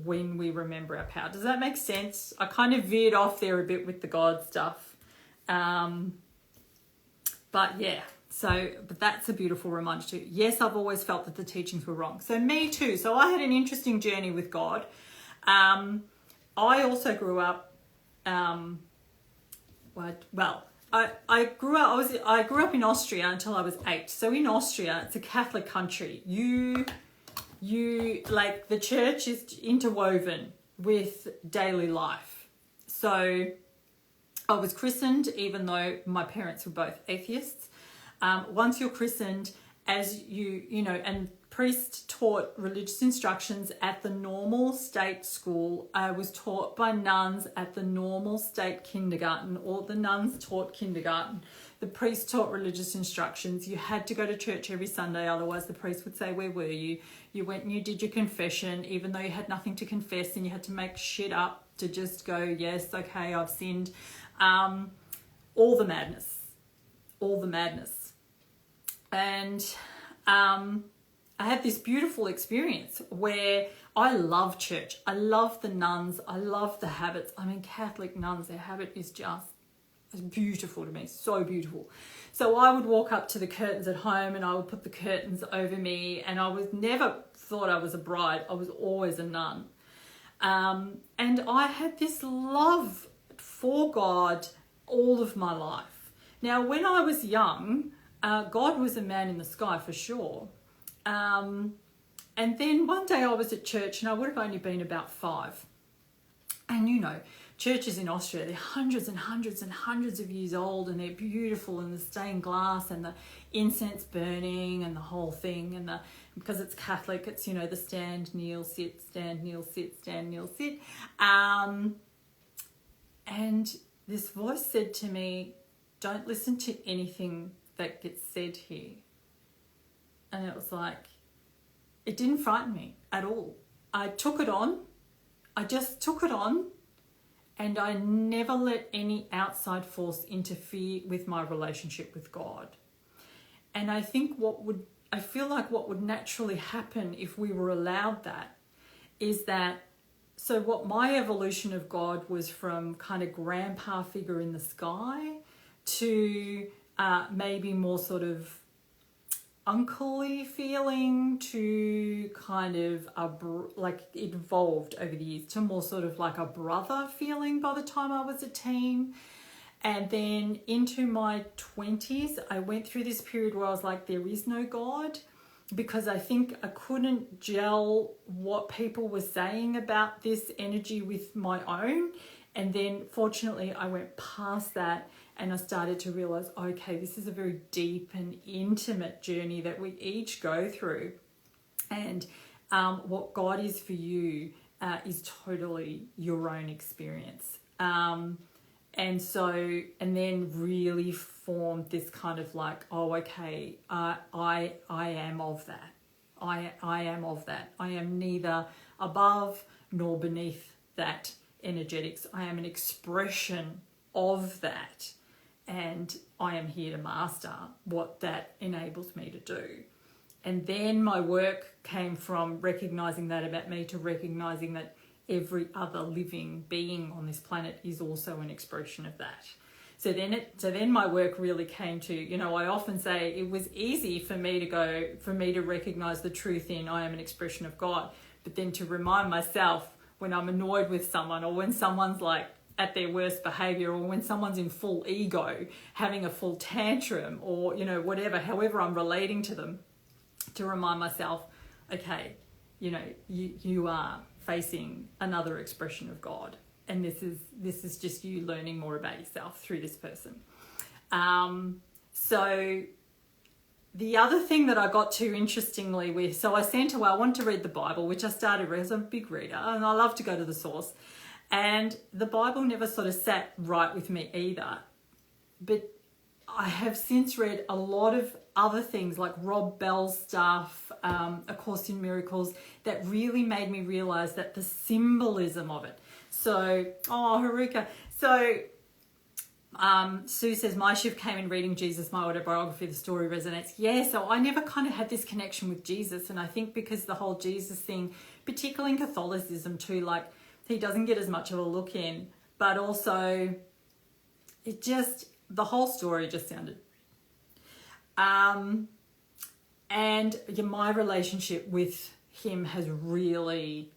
when we remember our power. Does that make sense? I kind of veered off there a bit with the God stuff. But yeah, but that's a beautiful reminder too. Yes, I've always felt that the teachings were wrong. So me too. So I had an interesting journey with God. I also grew up, I grew up in Austria until I was 8. So in Austria, it's a Catholic country. You like, the church is interwoven with daily life. So I was christened, even though my parents were both atheists. Once you're christened, as and priest taught religious instructions at the normal state school. I was taught by nuns at the normal state kindergarten, or the nuns taught kindergarten. The priest taught religious instructions. You had to go to church every Sunday, otherwise the priest would say, where were you? You went and you did your confession, even though you had nothing to confess, and you had to make shit up to just go, yes, okay, I've sinned. All the madness. And I had this beautiful experience where I love church. I love the nuns. I love the habits. I mean, Catholic nuns, their habit is just beautiful to me, so beautiful. So I would walk up to the curtains at home and I would put the curtains over me, and I was never thought I was a bride. I was always a nun. And I had this love for God all of my life. Now, when I was young, God was a man in the sky for sure. And then one day I was at church, and I would have only been about 5. And churches in Austria, they're hundreds and hundreds and hundreds of years old, and they're beautiful, and the stained glass and the incense burning and the whole thing. And because it's Catholic, it's, the stand, kneel, sit, stand, kneel, sit, stand, kneel, sit. And this voice said to me, don't listen to anything that gets said here. And it was like, it didn't frighten me at all. I took it on. I just took it on, and I never let any outside force interfere with my relationship with God. And I think I feel like what would naturally happen if we were allowed that is that so what my evolution of God was from kind of grandpa figure in the sky to maybe more sort of uncle-y feeling to kind of like it evolved over the years to more sort of like a brother feeling by the time I was a teen. And then into my 20s, I went through this period where I was like, there is no God, because I think I couldn't gel what people were saying about this energy with my own. And then fortunately I went past that and I started to realize, okay, this is a very deep and intimate journey that we each go through. And what God is for you is totally your own experience. And then really formed this kind of like, oh, okay, I am of that. I am of that. I am neither above nor beneath that energetics. I am an expression of that. And I am here to master what that enables me to do. And then my work came from recognizing that about me to recognizing that every other living being on this planet is also an expression of that. So then my work really came to, I often say it was easy for me to recognize the truth in I am an expression of God, but then to remind myself when I'm annoyed with someone or when someone's like at their worst behavior or when someone's in full ego, having a full tantrum or, whatever, however I'm relating to them, to remind myself, okay, you are facing another expression of God. And this is just you learning more about yourself through this person. So the other thing that I got to interestingly with, so I wanted to read the Bible, which I started as a big reader, and I love to go to the source. And the Bible never sort of sat right with me either. But I have since read a lot of other things like Rob Bell's stuff, A Course in Miracles, that really made me realize that the symbolism of it. So, Haruka. So, Sue says, my shift came in reading Jesus, my autobiography, the story resonates. Yeah, so I never kind of had this connection with Jesus. And I think because the whole Jesus thing, particularly in Catholicism too, like he doesn't get as much of a look in, but also the whole story just sounded. And my relationship with him has really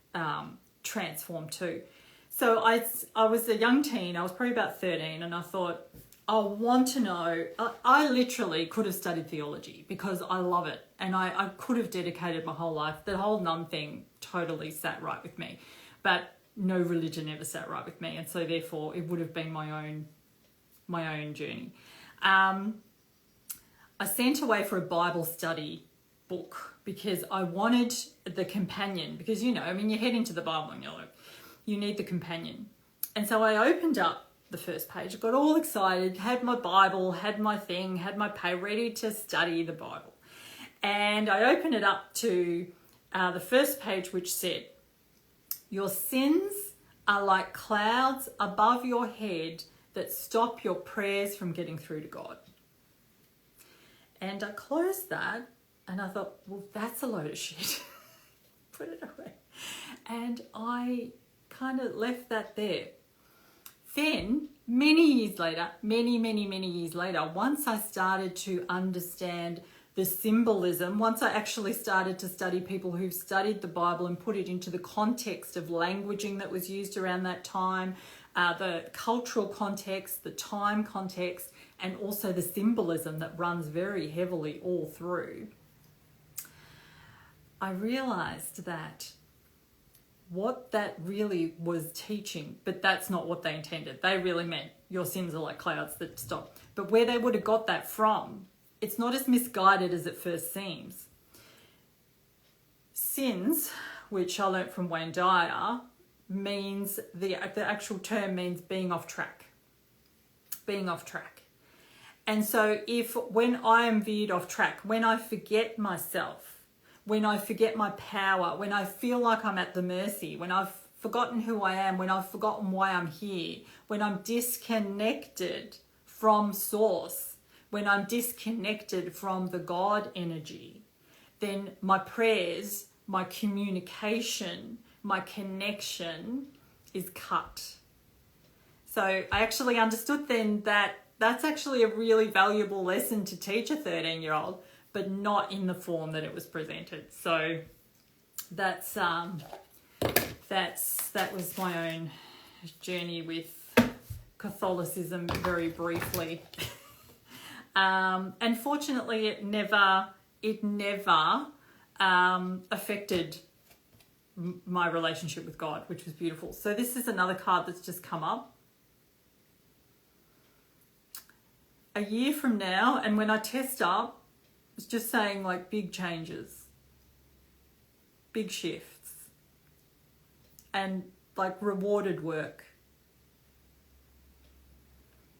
transformed too. So I was a young teen, I was probably about 13, and I thought, I want to know, I literally could have studied theology because I love it. And I could have dedicated my whole life. The whole nun thing totally sat right with me. But no religion ever sat right with me. And so therefore it would have been my own journey. I sent away for a Bible study book because I wanted the companion. Because, you head into the Bible and you're like, you need the companion. And so I opened up the first page, got all excited, had my Bible, had my thing, had my pay ready to study the Bible. And I opened it up to the first page, which said, your sins are like clouds above your head that stop your prayers from getting through to God. And I closed that and I thought, well, that's a load of shit. Put it away. And I kind of left that there. Then, many years later, many years later, once I started to understand the symbolism, once I actually started to study people who've studied the Bible and put it into the context of languaging that was used around that time, the cultural context, the time context, and also the symbolism that runs very heavily all through, I realized that what that really was teaching, but that's not what they intended. They really meant your sins are like clouds that stop. But where they would have got that from, it's not as misguided as it first seems. Sins, which I learnt from Wayne Dyer, means, the actual term means being off track. Being off track. And so when I am veered off track, when I forget myself, when I forget my power, when I feel like I'm at the mercy, when I've forgotten who I am, when I've forgotten why I'm here, when I'm disconnected from source, when I'm disconnected from the God energy, then my prayers, my communication my connection is cut. So I actually understood then that that's actually a really valuable lesson to teach a 13-year-old, but not in the form that it was presented. So that was my own journey with Catholicism, very briefly. And fortunately, it never affected my relationship with God, which was beautiful. So this is another card that's just come up. A year from now, and when I test up, it's just saying like big changes, big shifts, and like rewarded work.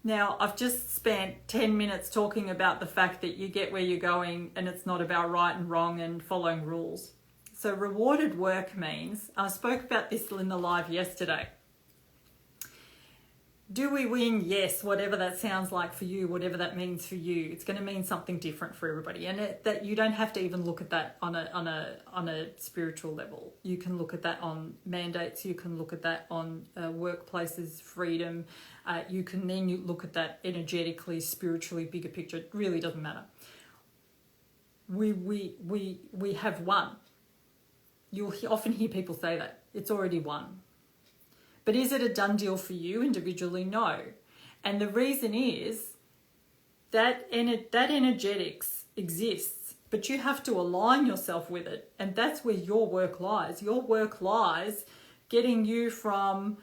Now, I've just spent 10 minutes talking about the fact that you get where you're going and it's not about right and wrong and following rules. So rewarded work means, I spoke about this in the live yesterday. Do we win? Yes, whatever that sounds like for you, whatever that means for you, it's going to mean something different for everybody. And that you don't have to even look at that on a spiritual level. You can look at that on mandates. You can look at that on workplaces, freedom. You look at that energetically, spiritually, bigger picture. It really doesn't matter. We have won. You'll often hear people say that it's already won. But is it a done deal for you individually? No. And the reason is that energetics exists, but you have to align yourself with it. And that's where your work lies. Your work lies getting you from,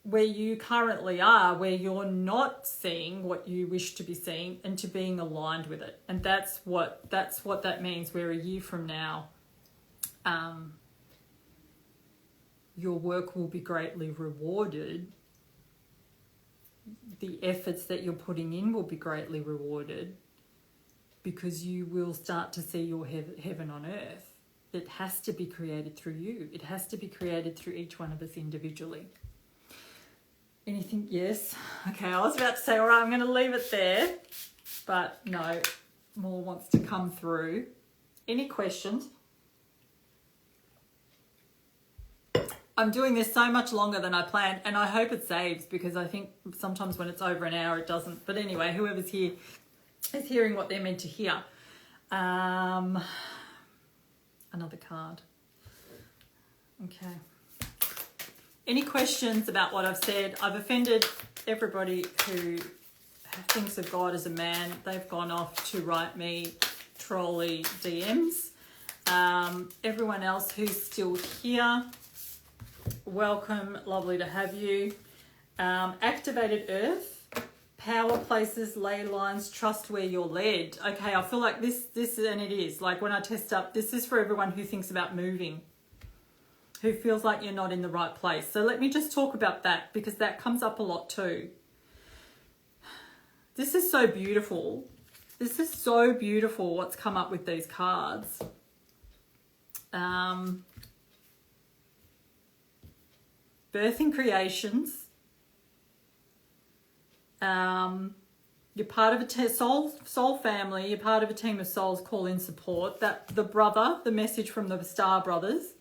where you currently are, where you're not seeing what you wish to be seeing, and to being aligned with it. And that's what that means, where a year from now, your work will be greatly rewarded. The efforts that you're putting in will be greatly rewarded, because you will start to see your heaven on earth. It has to be created through you. It has to be created through each one of us individually. Anything? Yes. Okay, I was about to say, all right, I'm going to leave it there. But no, more wants to come through. Any questions? I'm doing this so much longer than I planned, and I hope it saves, because I think sometimes when it's over an hour, it doesn't. But anyway, whoever's here is hearing what they're meant to hear. Another card. Okay. Any questions about what I've said? I've offended everybody who thinks of God as a man. They've gone off to write me trolly DMs. Everyone else who's still here, welcome, lovely to have you. Activated earth, power places, ley lines, trust where you're led. Okay, I feel like this, and it is, like when I test up, this is for everyone who thinks about moving, who feels like you're not in the right place. So let me just talk about that, because that comes up a lot too. This is so beautiful. This is so beautiful what's come up with these cards. Birthing creations. You're part of a soul family. You're part of a team of souls. Call in support. That the message from the Star Brothers.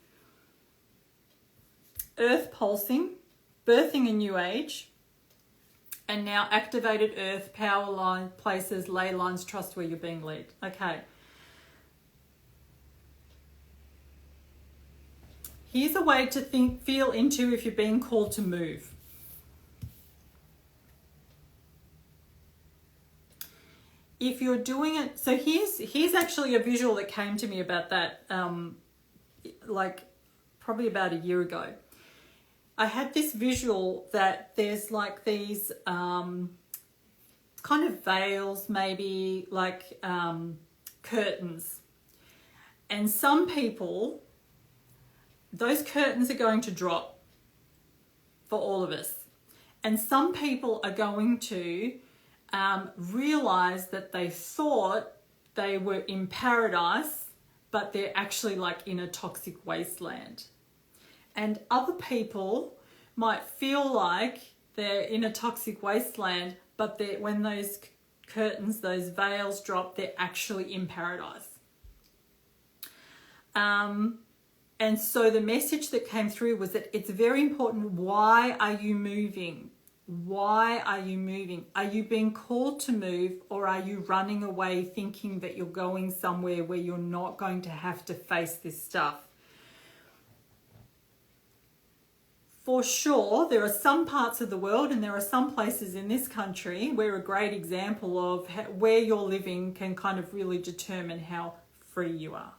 Earth pulsing, birthing a new age, and now activated earth, power line, places, ley lines, trust where you're being led. Okay. Here's a way to feel into if you're being called to move. If you're doing it, so here's actually a visual that came to me about that, like probably about a year ago. I had this visual that there's like these kind of veils, maybe like curtains. And some people, those curtains are going to drop for all of us. And some people are going to realize that they thought they were in paradise, but they're actually like in a toxic wasteland. And other people might feel like they're in a toxic wasteland, but when those curtains, those veils drop, they're actually in paradise. And so the message that came through was that it's very important. Why are you moving? Why are you moving? Are you being called to move, or are you running away thinking that you're going somewhere where you're not going to have to face this stuff? For sure, there are some parts of the world and there are some places in this country where a great example of where you're living can kind of really determine how free you are.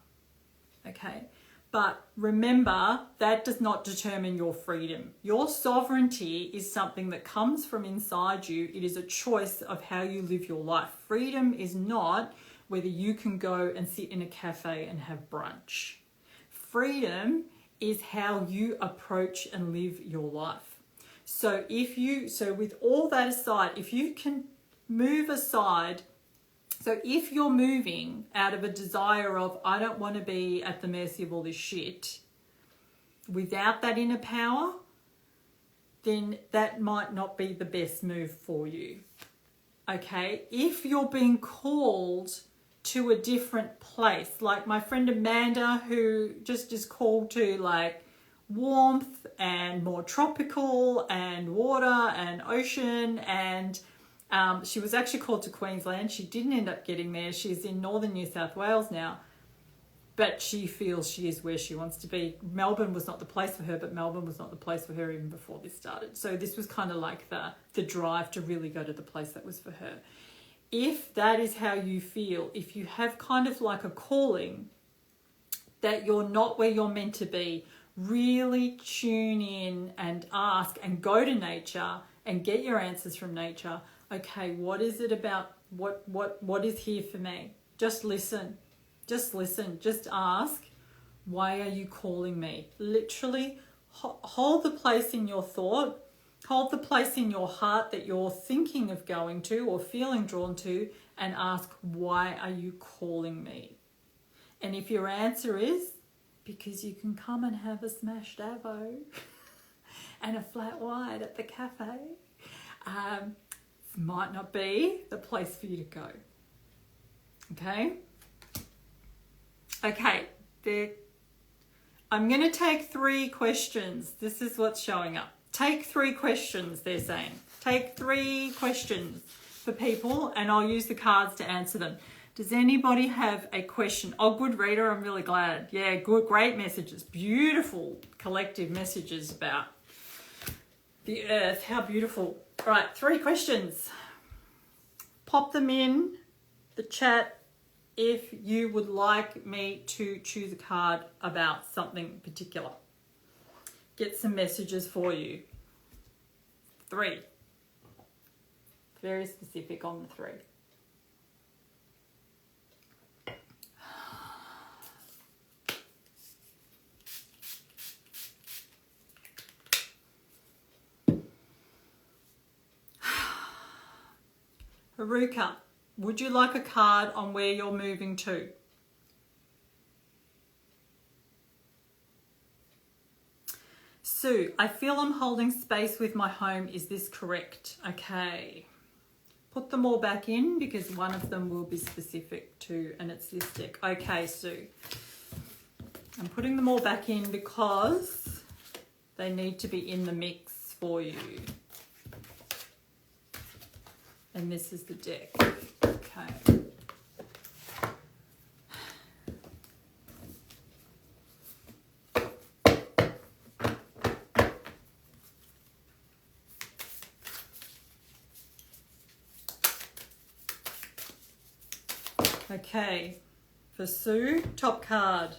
Okay? But remember, that does not determine your freedom. Your sovereignty is something that comes from inside you. It is a choice of how you live your life. Freedom is not whether you can go and sit in a cafe and have brunch. Freedom is how you approach and live your life. So with all that aside, if you can move aside, so if you're moving out of a desire of, I don't want to be at the mercy of all this shit, without that inner power, then that might not be the best move for you. Okay? If you're being called to a different place, like my friend Amanda, who just is called to like warmth and more tropical and water and ocean, and she was actually called to Queensland. She didn't end up getting there. She's in northern New South Wales now, but she feels she is where she wants to be. Melbourne was not the place for her, but Melbourne was not the place for her even before this started. So this was kind of like the drive to really go to the place that was for her. If that is how you feel, if you have kind of like a calling that you're not where you're meant to be, really tune in and ask and go to nature and get your answers from nature. Okay, what is it about? What is here for me? Just listen. Just listen. Just ask, why are you calling me? Literally hold the place in your thought. Hold the place in your heart that you're thinking of going to or feeling drawn to, and ask, why are you calling me? And if your answer is, because you can come and have a smashed avo and a flat white at the cafe, might not be the place for you to go. Okay? Okay, I'm going to take 3 questions. This is what's showing up. Take 3 questions, they're saying. Take 3 questions for people, and I'll use the cards to answer them. Does anybody have a question? Oh, good reader, I'm really glad. Yeah, good, great messages. Beautiful collective messages about the earth. How beautiful. All right, 3 questions. Pop them in the chat if you would like me to choose a card about something particular. Get some messages for you. 3. Very specific on the 3. Haruka, would you like a card on where you're moving to? Sue, I feel I'm holding space with my home. Is this correct? Okay. Put them all back in because one of them will be specific to, and it's this deck. Okay, Sue. I'm putting them all back in because they need to be in the mix for you. And this is the deck. Okay. Okay, for Sue, top card.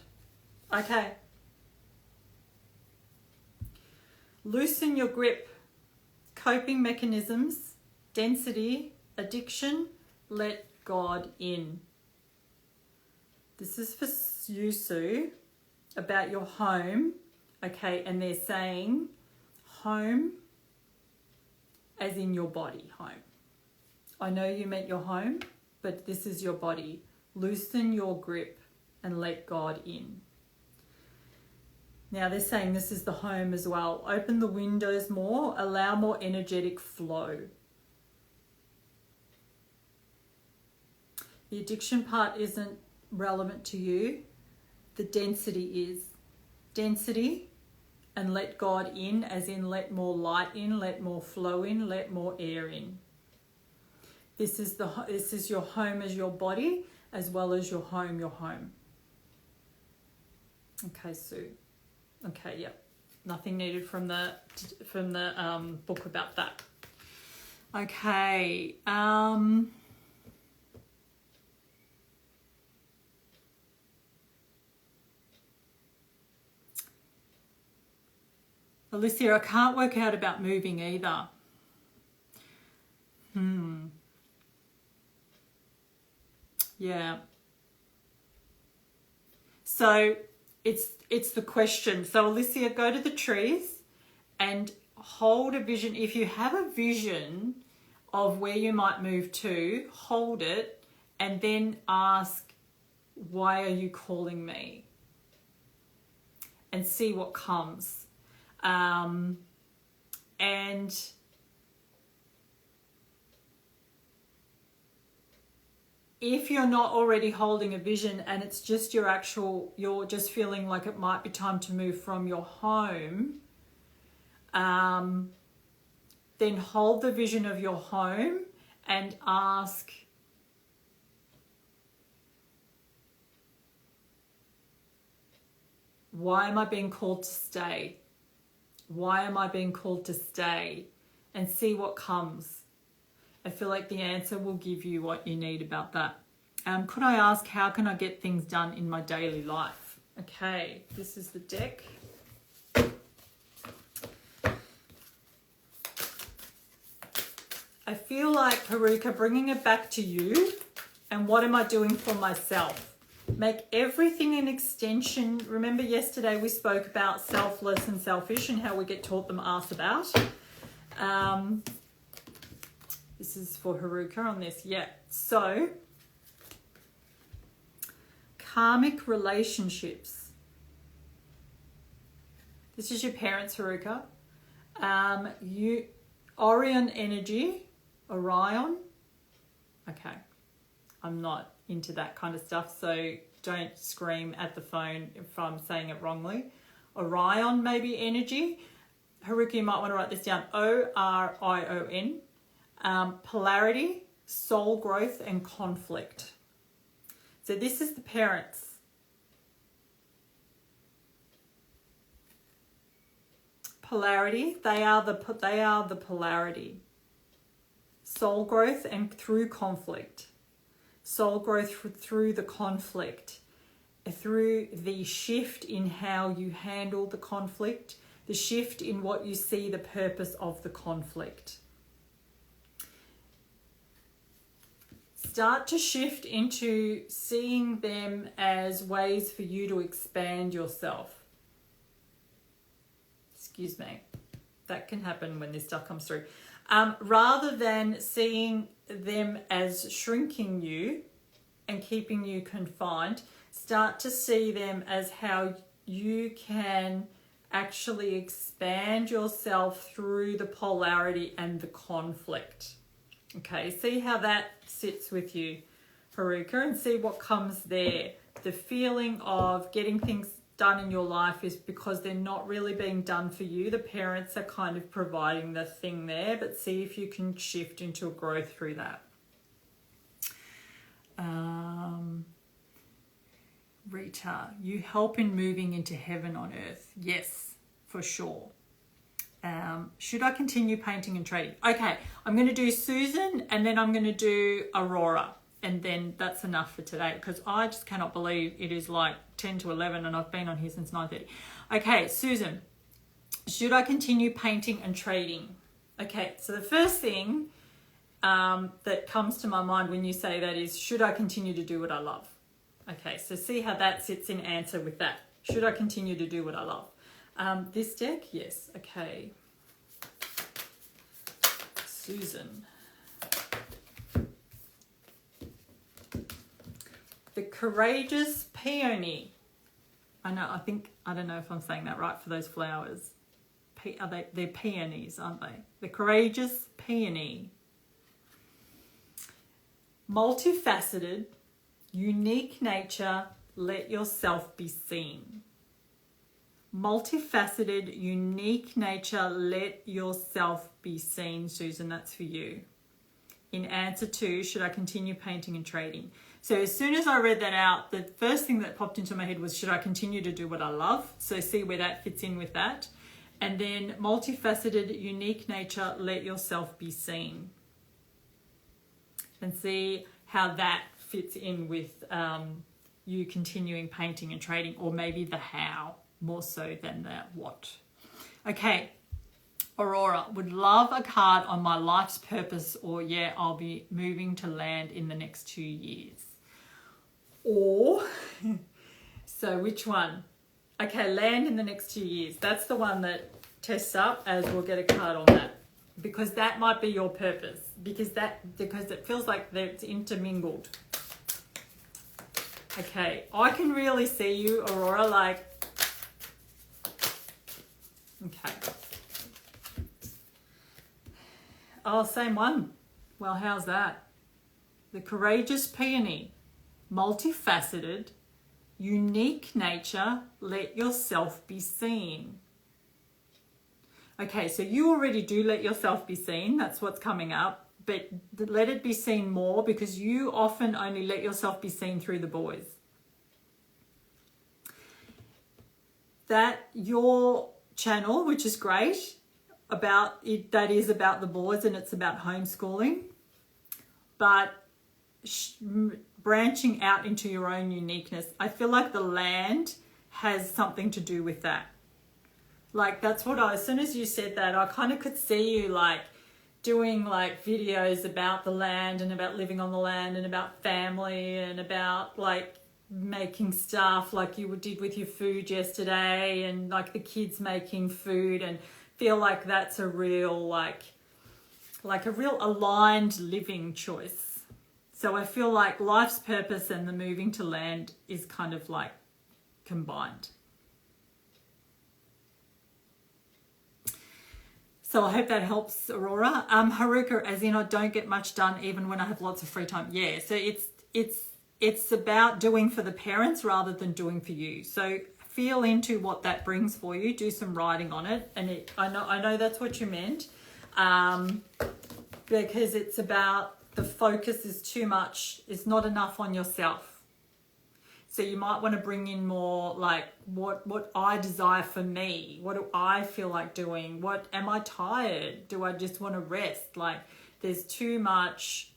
Okay. Loosen your grip, coping mechanisms, density, addiction, let God in. This is for you, Sue, about your home. Okay, and they're saying home as in your body, home. I know you meant your home, but this is your body. Loosen your grip and let God in. Now they're saying this is the home as well. Open the windows more, allow more energetic flow. The addiction part isn't relevant to you. The density is. density, and let God in, as in let more light in, let more flow in, let more air in. This is your home as your body, as well as your home. Okay, Sue. Okay, yep. Nothing needed from the book about that. Okay. Alicia, I can't work out about moving either. Yeah. So it's the question. So Alicia, go to the trees and hold a vision. If you have a vision of where you might move to, hold it and then ask, why are you calling me? And see what comes. And if you're not already holding a vision and it's just you're just feeling like it might be time to move from your home, then hold the vision of your home and ask, why am I being called to stay? Why am I being called to stay? And see what comes. I feel like the answer will give you what you need about that. Could I ask, how can I get things done in my daily life? Okay, this is the deck. I feel like, Haruka, bringing it back to you, and what am I doing for myself? Make everything an extension. Remember yesterday we spoke about selfless and selfish and how we get taught them asked about. This is for Haruka on this. Yeah. So, karmic relationships. This is your parents, Haruka. Orion energy. Orion. Okay. I'm not into that kind of stuff, so don't scream at the phone if I'm saying it wrongly. Orion maybe energy. Haruka, you might want to write this down. Orion. Polarity, soul growth, and conflict. So this is the parents. Polarity, they are the polarity. Soul growth and through conflict. Soul growth through the conflict, through the shift in how you handle the conflict, the shift in what you see the purpose of the conflict. Start to shift into seeing them as ways for you to expand yourself. Excuse me. That can happen when this stuff comes through. Rather than seeing them as shrinking you and keeping you confined, start to see them as how you can actually expand yourself through the polarity and the conflict. Okay, see how that sits with you, Haruka, and see what comes there. The feeling of getting things done in your life is because they're not really being done for you. The parents are kind of providing the thing there, but see if you can shift into a growth through that. Rita, you help in moving into heaven on earth. Yes, for sure. Should I continue painting and trading? Okay, I'm going to do Susan and then I'm going to do Aurora. And then that's enough for today because I just cannot believe it is like 10 to 11 and I've been on here since 9:30. Okay, Susan, should I continue painting and trading? Okay, so the first thing that comes to my mind when you say that is, should I continue to do what I love? Okay, so see how that sits in answer with that. Should I continue to do what I love? This deck, yes. Okay. Susan. The courageous peony. I don't know if I'm saying that right for those flowers. They're peonies, aren't they? The courageous peony. Multifaceted, unique nature, let yourself be seen. Multifaceted, unique nature, let yourself be seen. Susan, that's for you. In answer to, should I continue painting and trading? So as soon as I read that out, the first thing that popped into my head was, should I continue to do what I love? So see where that fits in with that. And then multifaceted, unique nature, let yourself be seen. And see how that fits in with you continuing painting and trading, or maybe the how more so than the what. Okay, Aurora, would love a card on my life's purpose, or yeah, I'll be moving to land in the next 2 years. Or, so which one? Okay, land in the next 2 years. That's the one that tests up, as we'll get a card on that. Because that might be your purpose. Because it feels like it's intermingled. Okay, I can really see you, Aurora, like, okay. Oh, same one. Well, how's that? The courageous peony, multifaceted, unique nature, let yourself be seen. Okay, so you already do let yourself be seen. That's what's coming up. But let it be seen more, because you often only let yourself be seen through the boys. That your channel, which is great, about it, that is about the boys and it's about homeschooling, but branching out into your own uniqueness. I feel like the land has something to do with that. Like, that's what as soon as you said that, I kind of could see you like doing like videos about the land and about living on the land and about family and about like making stuff like you did with your food yesterday, and like the kids making food, and feel like that's a real like a real aligned living choice. So I feel like life's purpose and the moving to land is kind of like combined. So I hope that helps, Aurora. Haruka, as in I don't get much done even when I have lots of free time. Yeah, so it's about doing for the parents rather than doing for you. So feel into what that brings for you. Do some writing on it. And I know that's what you meant, because it's about the focus is too much. It's not enough on yourself. So you might want to bring in more like what I desire for me. What do I feel like doing? What am I tired? Do I just want to rest? Like there's too much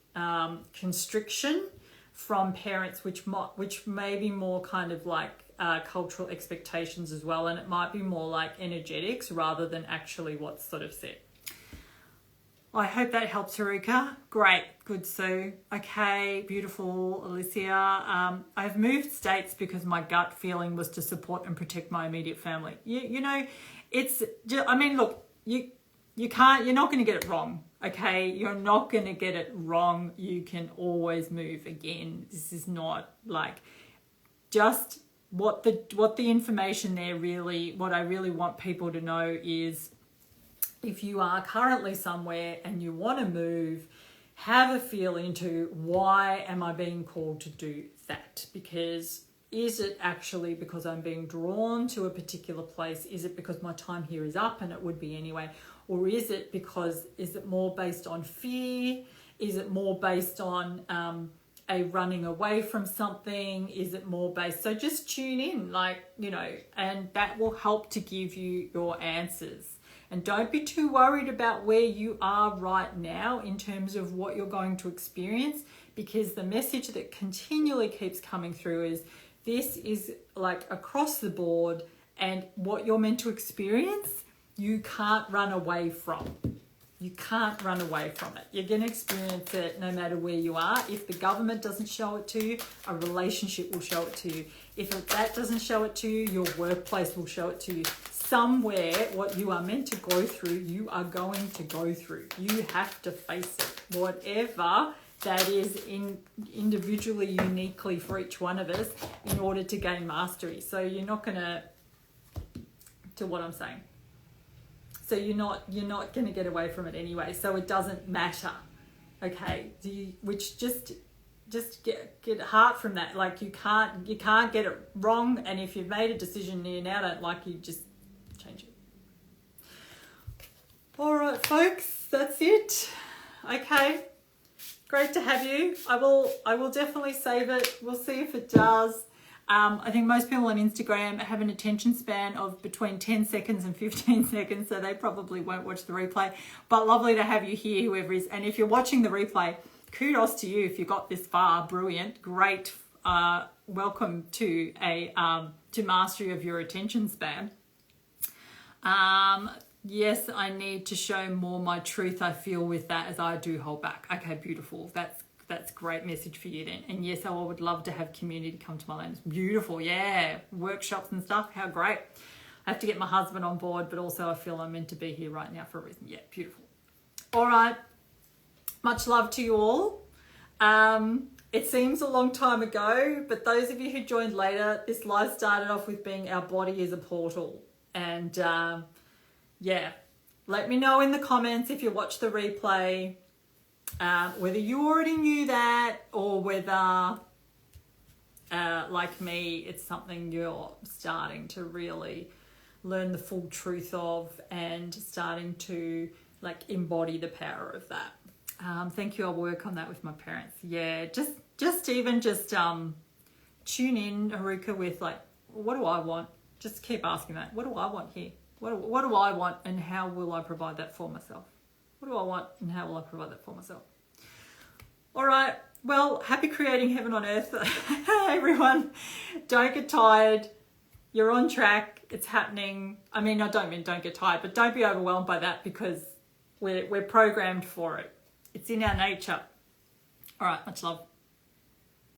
constriction from parents, which may be more kind of like cultural expectations as well, and it might be more like energetics rather than actually what's sort of set. I hope that helps, Haruka. Great, good, Sue. Okay, beautiful, Alicia. I've moved states because my gut feeling was to support and protect my immediate family. You know, it's just, I mean, look, you're not going to get it wrong. Okay, you're not going to get it wrong. You can always move again. This is not like just what the information there really, what I really want people to know is, if you are currently somewhere and you want to move, have a feel into why am I being called to do that? Because is it actually because I'm being drawn to a particular place? Is it because my time here is up and it would be anyway? Or is it more based on fear? Is it more based on a running away from something? Is it more based? So just tune in, like, you know, and that will help to give you your answers. And don't be too worried about where you are right now in terms of what you're going to experience, because the message that continually keeps coming through is this is like across the board, and what you're meant to experience, you can't run away from. You can't run away from it. You're going to experience it no matter where you are. If the government doesn't show it to you, a relationship will show it to you. If that doesn't show it to you, your workplace will show it to you. Somewhere, what you are meant to go through, you are going to go through. You have to face it. Whatever that is individually, uniquely for each one of us in order to gain mastery. So you're not going to what I'm saying. So you're not going to get away from it anyway. So it doesn't matter. Okay? Which just just get heart from that. Like you can't get it wrong, and if you've made a decision you now don't like, you just change it. All right, folks, that's it. Okay, great to have you. I will definitely save it. We'll see if it does. I think most people on Instagram have an attention span of between 10 seconds and 15 seconds, so they probably won't watch the replay. But lovely to have you here, whoever is. And if you're watching the replay, kudos to you if you got this far. Brilliant. Great. Welcome to to mastery of your attention span. Yes, I need to show more my truth I feel with that, as I do hold back. Okay, beautiful. That's great message for you then. And yes, I would love to have community come to my land. It's beautiful. Yeah. Workshops and stuff. How great. I have to get my husband on board, but also I feel I'm meant to be here right now for a reason. Yeah, beautiful. All right. Much love to you all. It seems a long time ago, but those of you who joined later, this live started off with being our body is a portal. And yeah, let me know in the comments if you watch the replay, whether you already knew that or whether, like me, it's something you're starting to really learn the full truth of and starting to like embody the power of that. Thank you. I'll work on that with my parents. Yeah, just tune in, Haruka, with like, what do I want? Just keep asking that. What do I want here? What do I want, and how will I provide that for myself? What do I want, and how will I provide that for myself? All right. Well, happy creating heaven on earth, everyone. Don't get tired. You're on track. It's happening. I mean, I don't mean don't get tired, but don't be overwhelmed by that, because we're programmed for it. It's in our nature. All right. Much love.